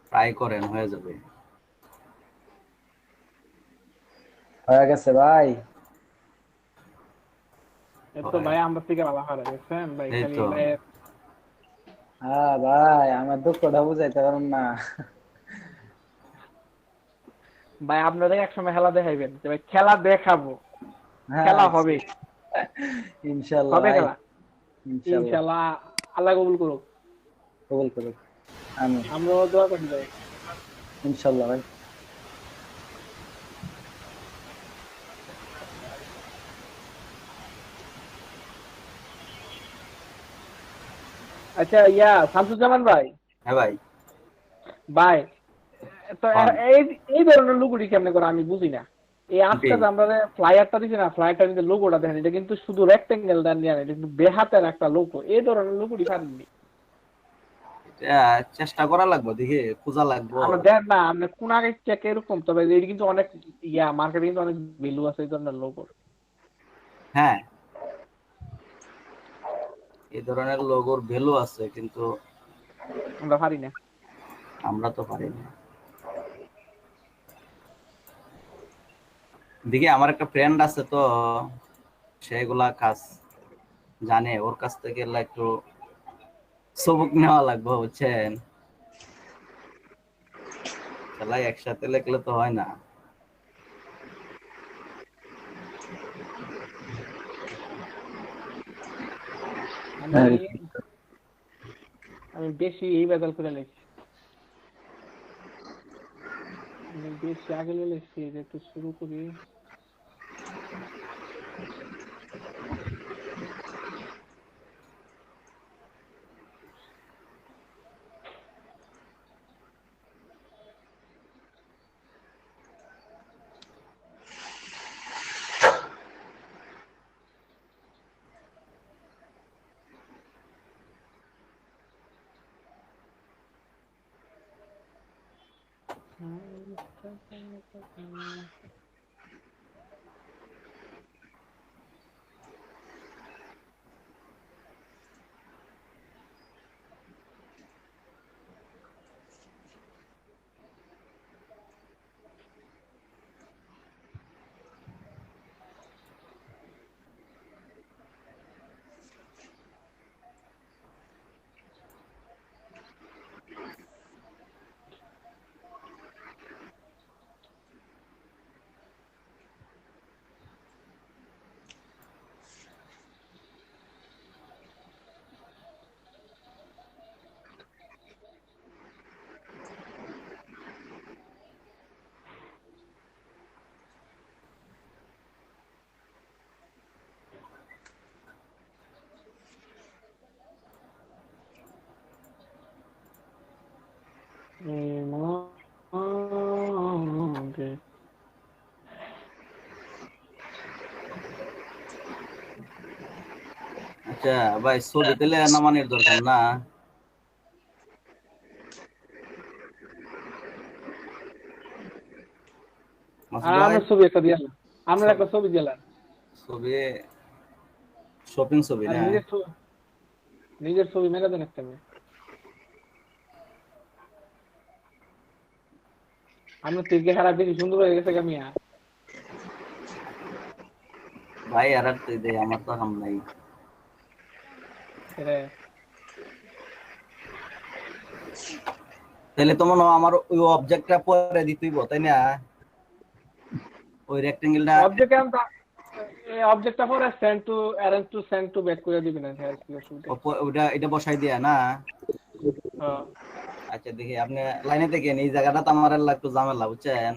ট্রাই করেন, হয়ে যাবে। হয়ে গেছে ভাই। এতো ভাই আমরা থেকে ভালো হারা গেছেন ভাই, এই খালি তো ভাই। হ্যাঁ ভাই আমার দুঃখটা বুঝাইতে পারুন না। ভাই আপনারা একসময় খেলা দেখাইবেন, যে ভাই খেলা দেখাবো, হ্যাঁ খেলা হবে, ইনশাল্লাহ হবে ভাই, খেলা ইনশাল্লাহ ইনশাআল্লাহ। আল্লাহ কবুল করুক, কবুল করুক, আমিন, আমরাও দোয়া করি ভাই। ইনশাল্লাহ ভাই। আচ্ছা শামসুজ্জামান ভাই, হ্যাঁ ভাই। ভাই তো কোন এই এই ধরনের লুগুড়ি কেমনে করে আমি বুঝি না। এই আজকে যে আমরা ফ্লায়ারটা দিছি না, ফ্লায়ারটা কিন্তু লোগোটা দেখেন, এটা কিন্তু শুধু রেক্টেঙ্গেল দেন না, এটা কিন্তু বেহাতের একটা লোগো। এই ধরনের লুগুড়ি পারেননি চেষ্টা করা লাগবে, দেখি খোঁজা লাগবো। আমরা দেন না, আমরা কোন আগে চেক এরকম, তবে এটা কিন্তু অনেক মার্কেটে কিন্তু অনেক ভ্যালু আছে এই ধরনের লোগোর। হ্যাঁ, এই ধরনের লোগোর ভ্যালু আছে, কিন্তু আমরা পারি না। আমরা তো পারি না। দেখি আমার একটা ফ্রেন্ড আছে তো, সেগুলা কাজ জানে, ওর কাছ থেকে একটু সবক নেওয়া লাগবে, বুঝছেন? খেলায় একসাথে লেখলে তো হয় না। আমি আমি বেশি এই বেদাল করে লেখি, আমি বেশি আগে লেখছি, এটা একটু শুরু করি। Okay. আচ্ছা ভাই, ছবি তাহলে নামানোর দরকার না? মাসুদ ভাই, আমরা ছবি একটা দিলাম, আমরা একটা ছবি দিলাম, ছবি শপিং ছবি আর না? নিজের ছবি মেরে দেন একটা। আমরা তিরকে খারাপ বেশি সুন্দর হয়ে গেছে কামিয়া ভাই আর দে, আমার তো হাম নাই। তাহলে তো মনে হয় আমার ওই অবজেক্টটা পরে দিতেইব, তাই না? ওই রেক্টেঙ্গেলটা অবজেক্টটা পরে send to arrange to send to back করে দিবেন। ওটা এটা বসাই দিয়া না? হ্যাঁ। আচ্ছা দেখি, আপনি লাইনে দেখেন, এই জায়গাটা তো আমার একটু ঝামেলা, বুঝছেন?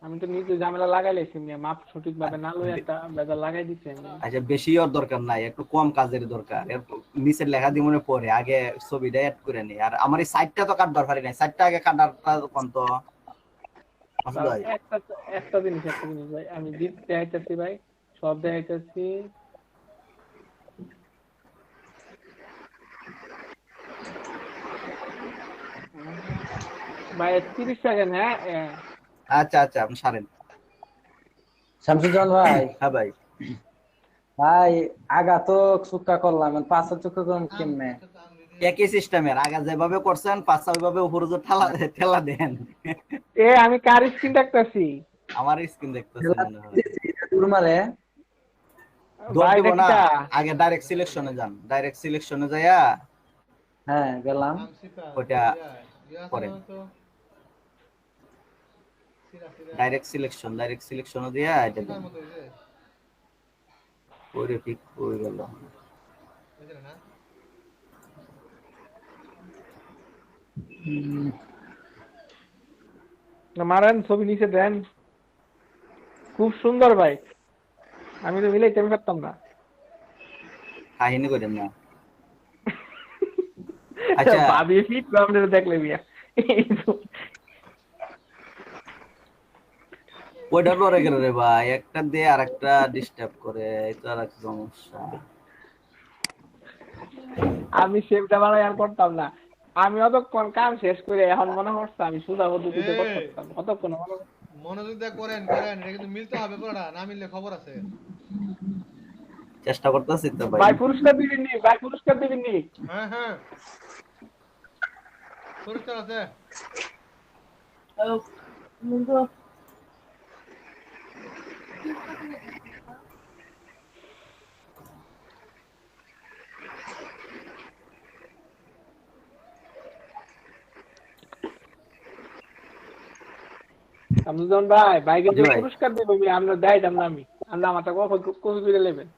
আমি তো নিজে ঝামেলা লাগাই লাইছি, মাপ সঠিক ভাবে না লই একটা বেজাল লাগাই দিছি। আচ্ছা, বেশি ওর দরকার নাই, একটু কম কাজের দরকার। নিচের লেখা দিয়ে মনে পড়ে, আগে ছবিটা অ্যাড করে নি। আর আমার এই সাইডটা তো কাটবার পারি নাই, সাইডটা আগে কাটারটা কোন তো একটা জিনিস ভাই, আমি দেখাইতেছি ভাই, সব দেখাইতেছি। ভাই 30 সেকেন্ড। হ্যাঁ আচ্ছা আচ্ছা, আপনি সারেন। শামসুজ্জামান ভাই। হ্যাঁ ভাই। ভাই আগা তো চুক্কা করলাম, পাঁচটা চুক্কা করলাম কেমনে? একই সিস্টেমের আগা যেভাবে করছেন, পাঁচটা ওইভাবে উপরে যে ঠেলা দেন। আমি কার স্ক্রিন দেখতেছি? আমার স্ক্রিন দেখতেছেন মনে হয়। মারে দৌড় দিব না, আগে ডাইরেক্ট সিলেকশনে যান। ডাইরেক্ট সিলেকশনে যাইয়া হ্যাঁ গেলাম, ওটা করেন। ডাইরেক্ট সিলেকশনে দিয়া এটা দেন। ওরে ঠিক হয়ে গেল। মারেন, ছবি নিচে দেন। খুব সুন্দর ভাই, আমি তো মিলাইতে পারতাম না। কাহিনী করেন না। আচ্ছা ভাবি ফিট রাউন্ডে দেখলে বিয়া ওইটা পরে গেল রে ভাই, একটা দিয়ে আরেকটা ডিস্টার্ব করে, এটা আর এক সমস্যা। আমি সেভটা বানাই আর করতাম না। আমি অতক্ষণ কাম শেষ করে এখন মনে হচ্ছে আমি সুদা পদ্ধতিতে করতাম। অতক্ষণ মনোযোগ দিয়ে করেন, এটা কিন্তু মিলতে হবে পুরোটা, না মিললে খবর আছে। চেষ্টা করতেছি তো ভাই। ভাই পুরস্কার দিবেন নি? ভাই পুরস্কার দিবেন নি? হ্যাঁ হ্যাঁ, পুরস্কার আছে। শামসুজ্জামান ভাই, ভাই কিন্তু পুরস্কার দেবো, আমরা দেখাইতাম না। আমরা আমারটা কখন কপি করে নেবেন।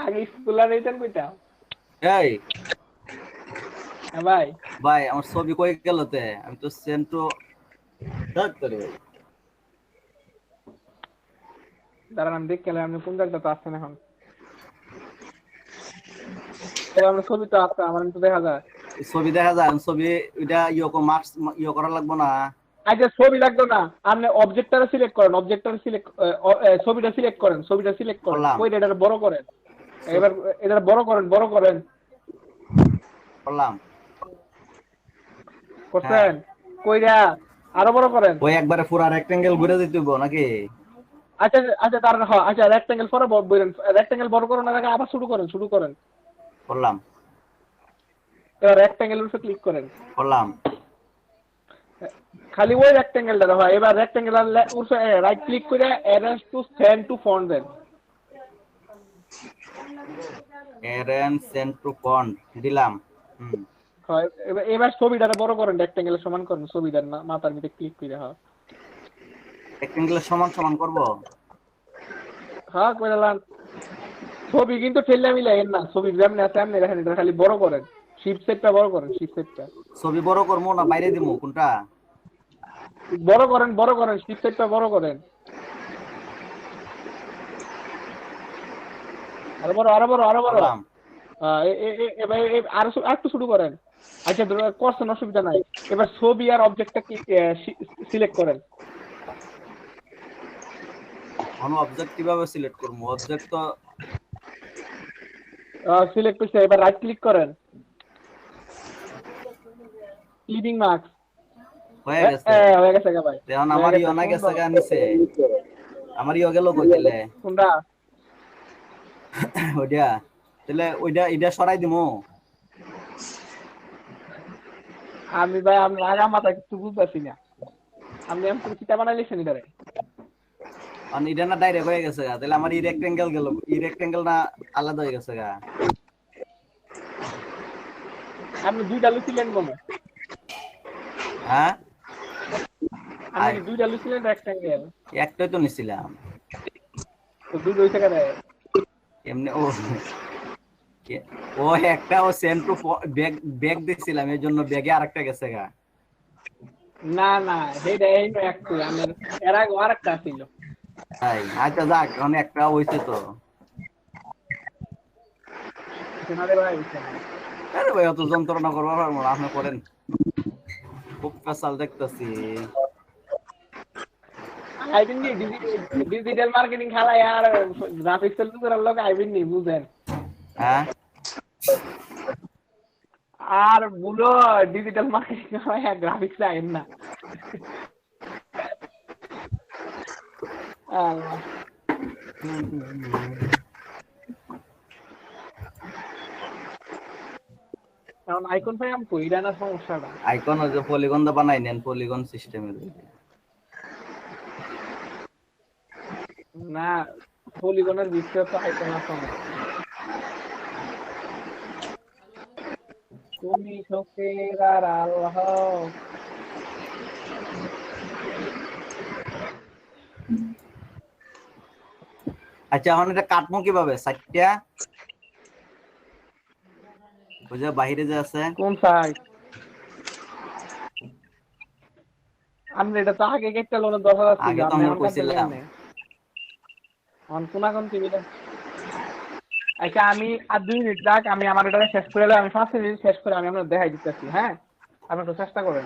আগে স্কুল আর এইটার কইতাম। এই ভাই ভাই, আমার ছবি কই গেল তে? আমি তো সেন্ড টু ডাক্তারে। দাঁড়ান আমি দেখে গেলাম, আপনি কোন জায়গাটা তো আসছেন এখন। আমরা ছবি তো আছে, আমার তো দেখা যায়। ছবি দেখা যায়, ছবি ওইটা মার্কস করা লাগবে না? আচ্ছা ছবি লাগবে না, আপনি অবজেক্টটা সিলেক্ট করেন, ছবিটা সিলেক্ট করেন, ওই এটা বড় করেন। এবার এটা বড় করেন করলাম। করছেন কইরা আরো বড় করেন। ওই একবারে পুরা রেক্টেঙ্গেল ঘুরে দিতে হইব নাকি? আচ্ছা আচ্ছা তার হ্যাঁ আচ্ছা রেক্টেঙ্গেল পরে বলেন রেক্টেঙ্গেল বড় করুন আগে আবার শুরু করেন করলাম এবার রেক্টেঙ্গেল উপরে ক্লিক করেন করলাম। খালি ওই রেক্টেঙ্গেলটা হয় এবার রেক্টেঙ্গেল উপরে রাইট ক্লিক করে arrange to send to front then arrange send to front দিলাম। হয় এবার ছবিটা বড় করেন রেক্টেঙ্গেলের সমান করেন ছবিটার মাথার মধ্যে ক্লিক করে হ্যাঁ রেক্টেঙ্গেলের সমান সমান করব। হ্যাঁ কইলাম ছবি কিন্তু ঠেলে মিলাইেন না ছবি যেমন আছে এমনি রাখেন এটা খালি বড় করেন শিফট সেটটা বড় করেন শিফট সেটটা ছবি বড় করবো না বাইরে দিমু কোনটা? বড় করেন শিফট সেটটা বড় করেন আরো বড় করলাম। এবার আরো একটু শুরু করেন। আচ্ছা করছেন অসুবিধা নাই এবার ছবি আর অবজেক্টটা কি সিলেক্ট করেন। কোন অবজেক্ট কিভাবে সিলেক্ট করব? অবজেক্ট তো সিলেক্ট করতে এবার রাইট ক্লিক করেন ক্লিপিং মার্কস হয়ে গেছে। হয়ে গেছে ভাই এখন আমার ইও না গেছে গা নিচে। আমার ইও গেল কই দিলে? কোনটা ওইটা তাহলে এটা সরাই দিমু। আমি ভাই আমি আগা মাথা কিছু বুঝতেছি না আপনি এমন কিতা বানাইলেছেন এটারে আর এটা না ডাইরেক্ট হয়ে গেছে গা। তাহলে আমার ই রেক্টেঙ্গেল গেল, ই রেক্টেঙ্গেল না আলাদা হয়ে গেছে গা। আপনি দুইটা লুচিলেন বলে হ্যাঁ আপনি দুইটা লুচিলেন রেক্টেঙ্গেল একটাই তো নিছিলাম। তো দুটো হইছে কেন এমনি ও একটা ও সেন্ড টু ব্যাগ দিছিলাম এর জন্য ব্যাগে আরেকটা গেছে গা। না না হেডা এই একটু আমার এর আগে আরেকটা ছিল তাই আচ্ছা যাক এখন একটা হইছে তো। শোনারে ভাই আরে ভাই অত যন্ত্রণা করবো পারবো না, আপনি করেন। খুব পেশাল দেখতেছি। আইবিন নি ডিজিটাল মার্কেটিং খেলায় আর গ্রাফিক্স এর লোকের লোক আইবিন নি বুঝেন হ্যাঁ আর বুলো ডিজিটাল মার্কেটিং খেলায় আর গ্রাফিক্স আইন না কারণ আইকন ভাই আমি কইরা না সমস্যাটা আইকন ওই যে পলিগন দা বানাই নেন পলিগন সিস্টেমের। না পলিগনের ভিতরে তো আইকন আছে না তুমি শোকের আর আল্লাহ আচ্ছা এখন এটা কাটমু কিভাবে? সাইটটা ওই যে বাইরে যে আছে কোন সাইড আমি এটা তো আগে কেটে লোনের দরকার আছে আগে তো আমরা কইছিলাম। কোনা কোন টিভিটা আচ্ছা আমি আর 2 মিনিট যাক আমি আমার এটা শেষ করে আমি 5 মিনিট শেষ করে আমি আপনাদের দেখাই দিতেছি হ্যাঁ আপনি একটু চেষ্টা করেন।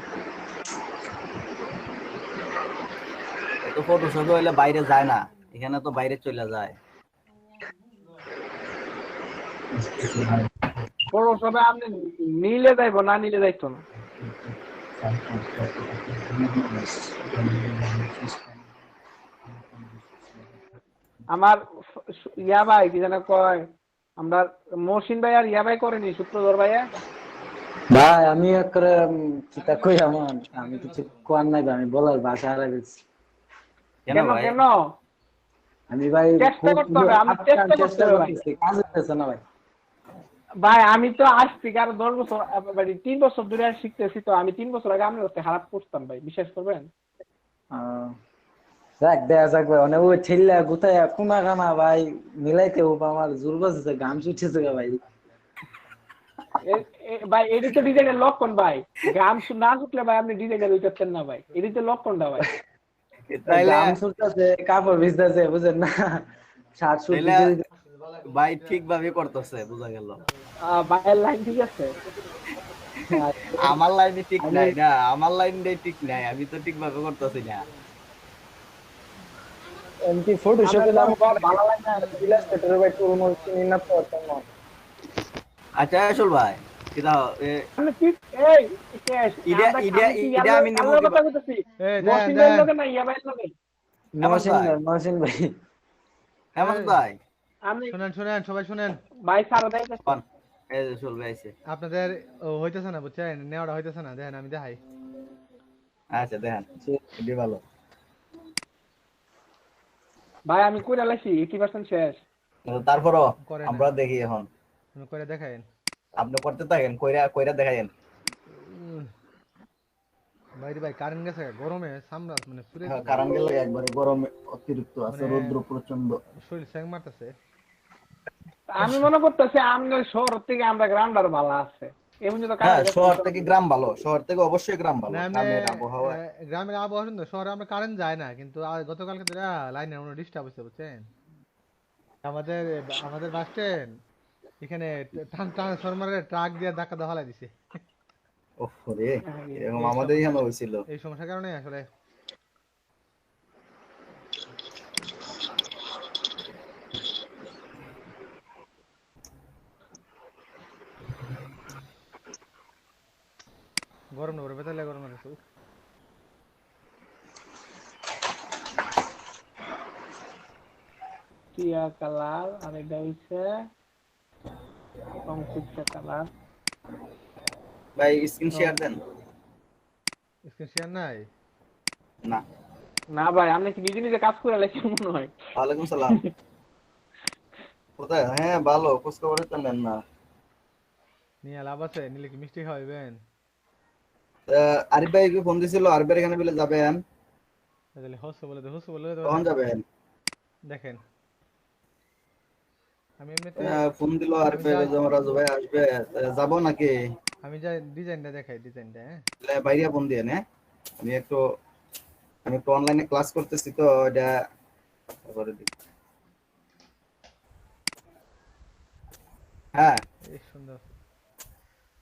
তো ফটোশপ হইলে বাইরে যায় না, এখানে তো বাইরে চলে যায়। ফটোশপে আপনি নিলে যাইবো না নিলে যাইতো না আমার ইয়া ভাই কি জানা কয় আমরা মহসিন ভাই আর ইয়া ভাই করেনি সূত্রধর ভাইয়া ভাই আমি একরে চিন্তা কই আমার আমি কিছু কোয়ার নাই ভাই, আমি বলার ভাষা হারা গেছি। কেন ভাই? কেন আমি ভাই চেষ্টা করতে হবে, আমি চেষ্টা করতেছি, কাজ হচ্ছে না ভাই। ভাই আমি তো আজ থেকে আরো 10 বছর মানে 3 বছর ধরে শিখতেছি তো আমি 3 বছর আগে আপনার কাছে খারাপ করতাম ভাই বিশ্বাস করবেন। দেখ দেখা যাক ভাই অনেক ওই ছেলে কোথায় কোনা কানা ভাই মিলাইতে হোক আমার জোর বসেছে গাম ছুটছে ভাই। ভাই এটি তো ডিজাইনের লক্ষণ ভাই, গাম না শুকলে ভাই আপনি ডিজাইনার হইতেছেন না ভাই, এটি তো লক্ষণটা ভাই। গাম ছুটতেছে কাপড় ভিজতেছে বুঝেন না শার্ট শুট ভাই ঠিকভাবে করতেছে বোঝা গেল। ভাইয়ের লাইন ঠিক আছে, আমার লাইনে ঠিক নাই না, আমার লাইনটাই ঠিক নাই, আমি তো ঠিকভাবে করতেছি না। এমটি ফটোশপে দাম ভালো লাগে না ইলাস্ট্রেটর ভাই টুল মোল চিনি না তো তেমন। আচ্ছা আসল ভাই কিদা এ আমি কি এই শেষ ইডা আমরা ইডা আমি কি ইডা আমি নিমু কালোর কিবা কথা কইতেছি এই দেন মহসিন ভাইয়ের দেন লগে না ইয়া ভাইয়ের লগে হেমন্ত ভাই মহসিন ভাই হেমন্ত এই ভাই আমি শুনেন শুনেন সবাই শুনেন, ভাই সারা দাইতেছে কোন এই যে চলবে আইছে আপনাদের হইতেছে না বুঝছেন, নেওয়াটা হইতেছে না, দেখেন আমি দেখাই। আচ্ছা দেখেন এডি ভালো ভাই আমি কইরা লাইছি 80% শেষ কিন্তু তারপরও করে না, আমরা দেখি এখন আমি করে দেখাইন। আপনি করতে থাকেন কইরা কইরা দেখাইন বাইরে ভাই কারেন্ট গেছে গরমে সামরা মানে পুরে হ্যাঁ কারণ গেল একবারে গরম অতিরিক্ত আছে মানে রৌদ্র প্রচন্ড শরীর স্যাং মারতেছে। আমি মনে করতেছি আমাদের শহর থেকে আমরা গ্রামটার ভালো আছে এমন তো হ্যাঁ কারেন্ট শহর থেকে গ্রাম ভালো শহর থেকে অবশ্যই গ্রাম ভালো না এমনি গ্রামের আবহাওয়া গ্রামের আবহাওয়া সুন্দর, শহরে আমরা কারেন্ট যায় না, কিন্তু গতকালকে তো লাইনের কোনো ডিস্টার্ব হচ্ছে বুঝছেন। আমাদের আমাদের বাস স্ট্যান্ড এখানে ট্রান্সফরমারের ট্রাক দিয়ে ধাক্কা দেওয়া হালাই দিছে। ওহ রে এরকম এই আমাদের এখানে হয়েছিল এই সমস্যার কারণে আসলে গরম না পড়ে বেতালে গরম আছে। টিয়া কালার আর এটা হইছে সংক্ষিপ্ত কালার ভাই স্ক্রিন শেয়ার দেন স্ক্রিন শেয়ার নাই। না না ভাই আপনি কি নিজে নিজে কাজ করে লাইছেন মনে হয় ওয়ালাইকুম সালাম কোথায় হ্যাঁ ভালো খোঁজ খবর তো নেন না নিয়ে লাভ আছে, নিলে কি মিষ্টি খাওয়াইবেন? আরিফ ভাই কি ফোন দিছিল আরিফ ভাই এখানে বলে যাবেন তাহলে হসে বলে কখন যাবেন দেখেন আমি এমনিতে ফোন দিল আরিফ ভাই যে আমার রাজু ভাই আসবে যাব নাকি আমি যাই ডিজাইনটা দেখাই ডিজাইনটা। হ্যাঁ তাহলে বাইরে ফোন দিয়ে নে আমি একটু অনলাইনে ক্লাস করতেছি তো এটা করে দিই হ্যাঁ এই সুন্দর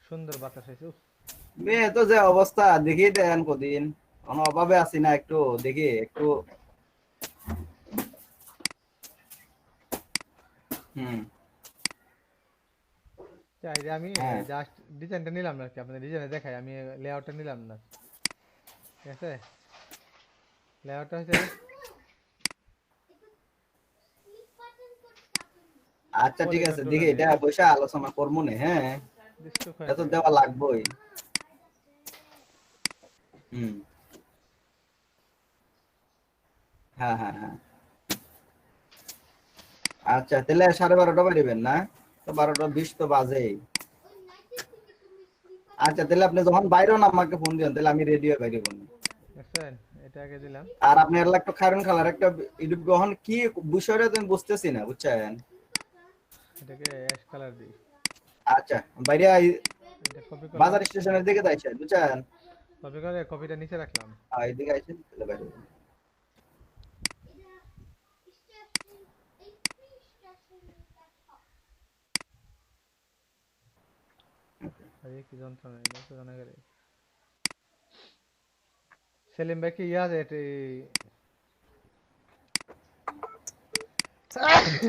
সুন্দর বাতাস হয়েছে। মেয়ে তো যে অবস্থা দেখি দেন কদিন কোনো অভাবে আছি না একটু দেখি একটু হুম চাই যে আমি হ্যাঁ। জাস্ট ডিজাইনটা নিলাম না আর কি, আপনাদের ডিজাইনে দেখাই, আমি লেআউটটা নিলাম না, ঠিক আছে? লেআউটটা হচ্ছে আচ্ছা ঠিক আছে দেখি এটা বসে আলোচনা করবো না হ্যাঁ এত দেওয়া লাগবেই হুম হ্যাঁ হ্যাঁ হ্যাঁ আচ্ছা তাহলে 12:30 বাজবেন না তো 12:20 তো বাজেই আচ্ছা তাহলে আপনি যখন বাইরে হন আমাকে ফোন দিবেন তাহলে আমি রেডি হয়ে বাইরে বলবো দেখছেন, এটা আগে দিলাম। আর আপনি এর একটা খায়রন খালার একটা ইউটিউব গ্রহণ কি বিষয়টা তুমি বুঝতেছি না বুঝছেন এটাকে অ্যাশ কালার দিই। আচ্ছা বাইরে এটা কপি করলাম, বাজার স্টেশনের দিকে যাইছেন বুঝছেন কপি করে কপিটা নিচে রাখলাম। এইদিকে আইছেন তাহলে বাইরে হবেন। আরে কি যন্ত্রণা, এটা তো জানা গেলে সেলিম ভাই কি ইয়াদ এটি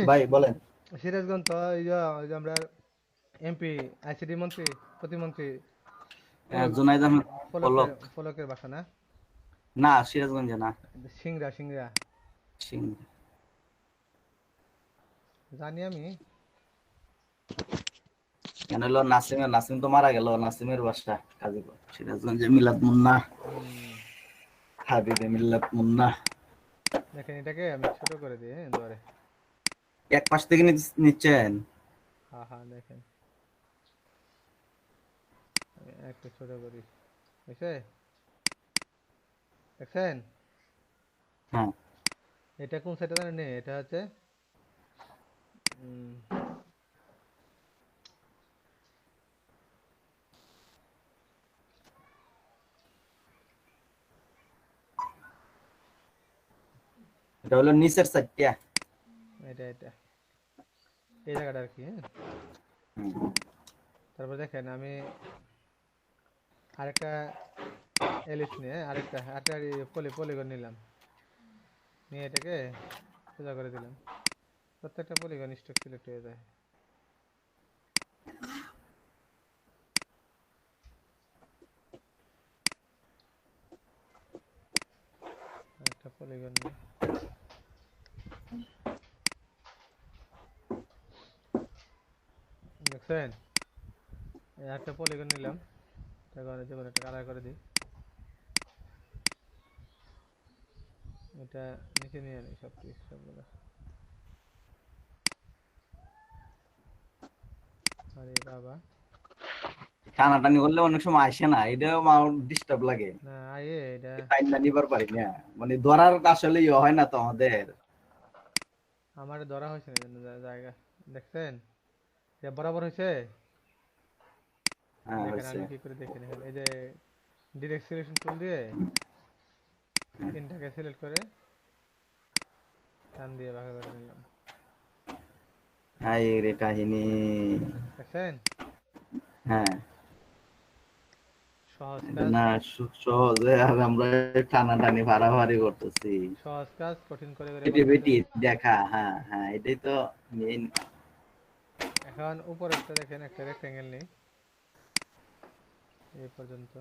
ভাই বলেন সিরাজগঞ্জ তো ওই যে আমরা এমপি আইসিডি মন্ত্রী প্রতিমন্ত্রী জুনাইদ আহমেদ পলক ফলকের বাসা না? না সিরাজগঞ্জে না সিংড়া সিং জানি আমি। কেন হলো নাসিম তো মারা গেল নাসিমের বাসা কাজীপুর সিরাজগঞ্জে মিলাদ মুন্না হাবিবে মিলাদ মুন্না দেখেন এটাকে আমি ছোট করে দিই দুয়ারে। এক পাশ থেকে নিচ্ছেন হ্যাঁ হ্যাঁ দেখেন আমি একটু ছোট করি, বুঝছে? দেখছেন হ্যাঁ এটা কোন সেটা জানেন? এটা হচ্ছে এটা হলো নিচের সাইডটা এটা এই জায়গাটা আর কি। হ্যাঁ তারপর দেখেন আমি আরেকটা এলিস নিয়ে আরেকটা পলিগন নিলাম, নিয়ে এটাকে সোজা করে দিলাম, প্রত্যেকটা পলিগন স্ট্রোক সিলেক্ট হয়ে যায়। পলিগন দেখছেন এই একটা পলিগন নিলাম এখন যেমন একটা কালার করে দিই এটা নিচে নিয়ে আনি সবগুলো আরে বাবা টানাটানি করলে অনেক সময় আসে না, এটাও ডিস্টার্ব লাগে, না আয়ে এটা টাইম না নিবার পারি না, মানে ধরার আসলে ইয়ে হয় না তো আমাদের। আমার ধরা হয়েছে না জন্য জায়গা দেখছেন এটা বরাবর হয়েছে হ্যাঁ দেখেন হয়েছে। আমি কি করে দেখে নিলাম এই যে ডিরেক্ট সিলেকশন টুল দিয়ে তিনটাকে সিলেক্ট করে টান দিয়ে ভাগ করে নিলাম হাই রে কাহিনী। দেখছেন হ্যাঁ সহজ এটা কাজ না সহজে, আর আমরা টানাটানি ভাড়াভাড়ি করতেছি, সহজ কাজ কঠিন করে করে ক্রিয়েটিভিটি করতেছে। দেখা। হ্যাঁ হ্যাঁ, এটাই তো মেইন। এখন উপরেরটা দেখেন একটা রেক্টেঙ্গেল নেই এই পর্যন্ত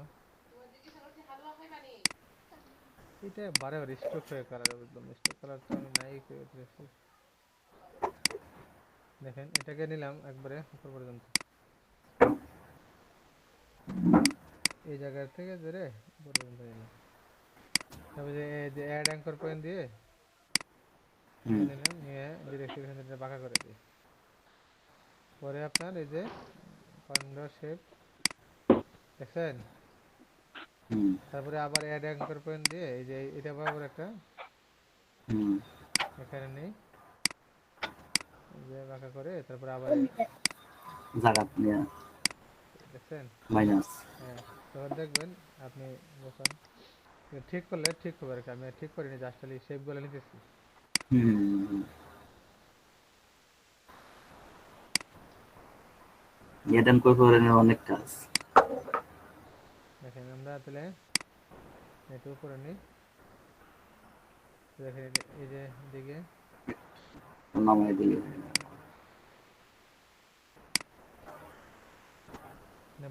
এটা বারে স্ট্রোক হয়ে কালার একদম স্ট্রোক কালার তো আমি নাই করে দিয়েছি দেখেন এটাকে নিলাম একবারে উপর পর্যন্ত এই জায়গা থেকে ধরে উপর পর্যন্ত নিলাম তারপরে যে অ্যাড অ্যাঙ্কর পয়েন্ট দিয়ে নিলাম নিয়ে ডিরেক্ট এখান থেকে বাঁকা করে দিই পরে আপনার এই যে কর্নার শেপ দেখছেন তারপরে আবার অ্যাড অ্যাঙ্কর পয়েন্ট দিয়ে এই যে এটা বরাবর একটা এখানে নেই যে বাঁকা করে তারপরে আবার জায়গা নিয়ে দেখছেন মাইনাস। হ্যাঁ তখন দেখবেন আপনি বসান ঠিক করলে ঠিক হবে আর কি আমি ঠিক করিনি জাস্ট খালি শেপগুলো নিতেছি এটা করে অনেক কাজ। দেখেন আমরা তাহলে একটু উপরে নিই দেখেন এই যে দিকে নামাই দিলে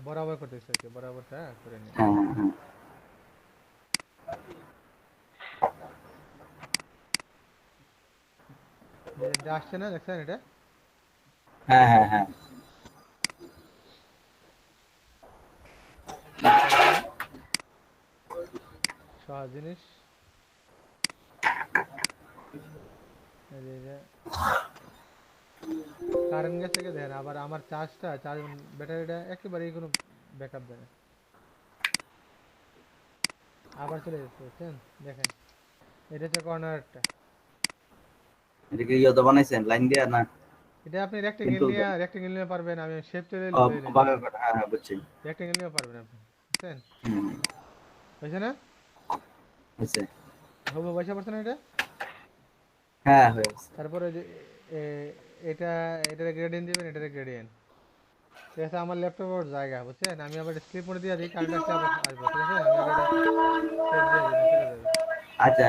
বরাবর করতেছি আর কি বরাবরটা করে নিই হ্যাঁ হ্যাঁ এটা আসছে না দেখছেন এটা হ্যাঁ হ্যাঁ হ্যাঁ সহজ জিনিস কারেন্ট গেছে কে দেখেন আবার আমার চার্জ ব্যাটারিটা একেবারেই কোনো ব্যাকআপ দেয় না আবার চলে যাচ্ছে বুঝছেন দেখেন এটা হচ্ছে কর্নারটা এটা কি ইয়ে বানাইছেন লাইন দিয়া না? এটা আপনি রেক্টেঙ্গেল নিয়ে পারবেন আমি শেপ চলে হ্যাঁ হ্যাঁ বুঝছি। রেক্টেঙ্গেল নিয়ে পারবেন আপনি বুঝছেন হয়েছে না হয়েছে। হবে পয়সা পারছেন এটা হ্যাঁ হয়েছে। তারপরে যে এটার গ্রেডিয়েন্ট দিবেন এটার গ্রেডিয়েন্ট ঠিক আছে আমার ল্যাপটপের জায়গা বুঝছেন আমি আবার স্লিপ মোডে দিয়ে দিই কারেন্ট আসলে আবার আসবো ঠিক আছে আমি আবার এটা সেভ দিয়ে দিই চলে যাবে আচ্ছা।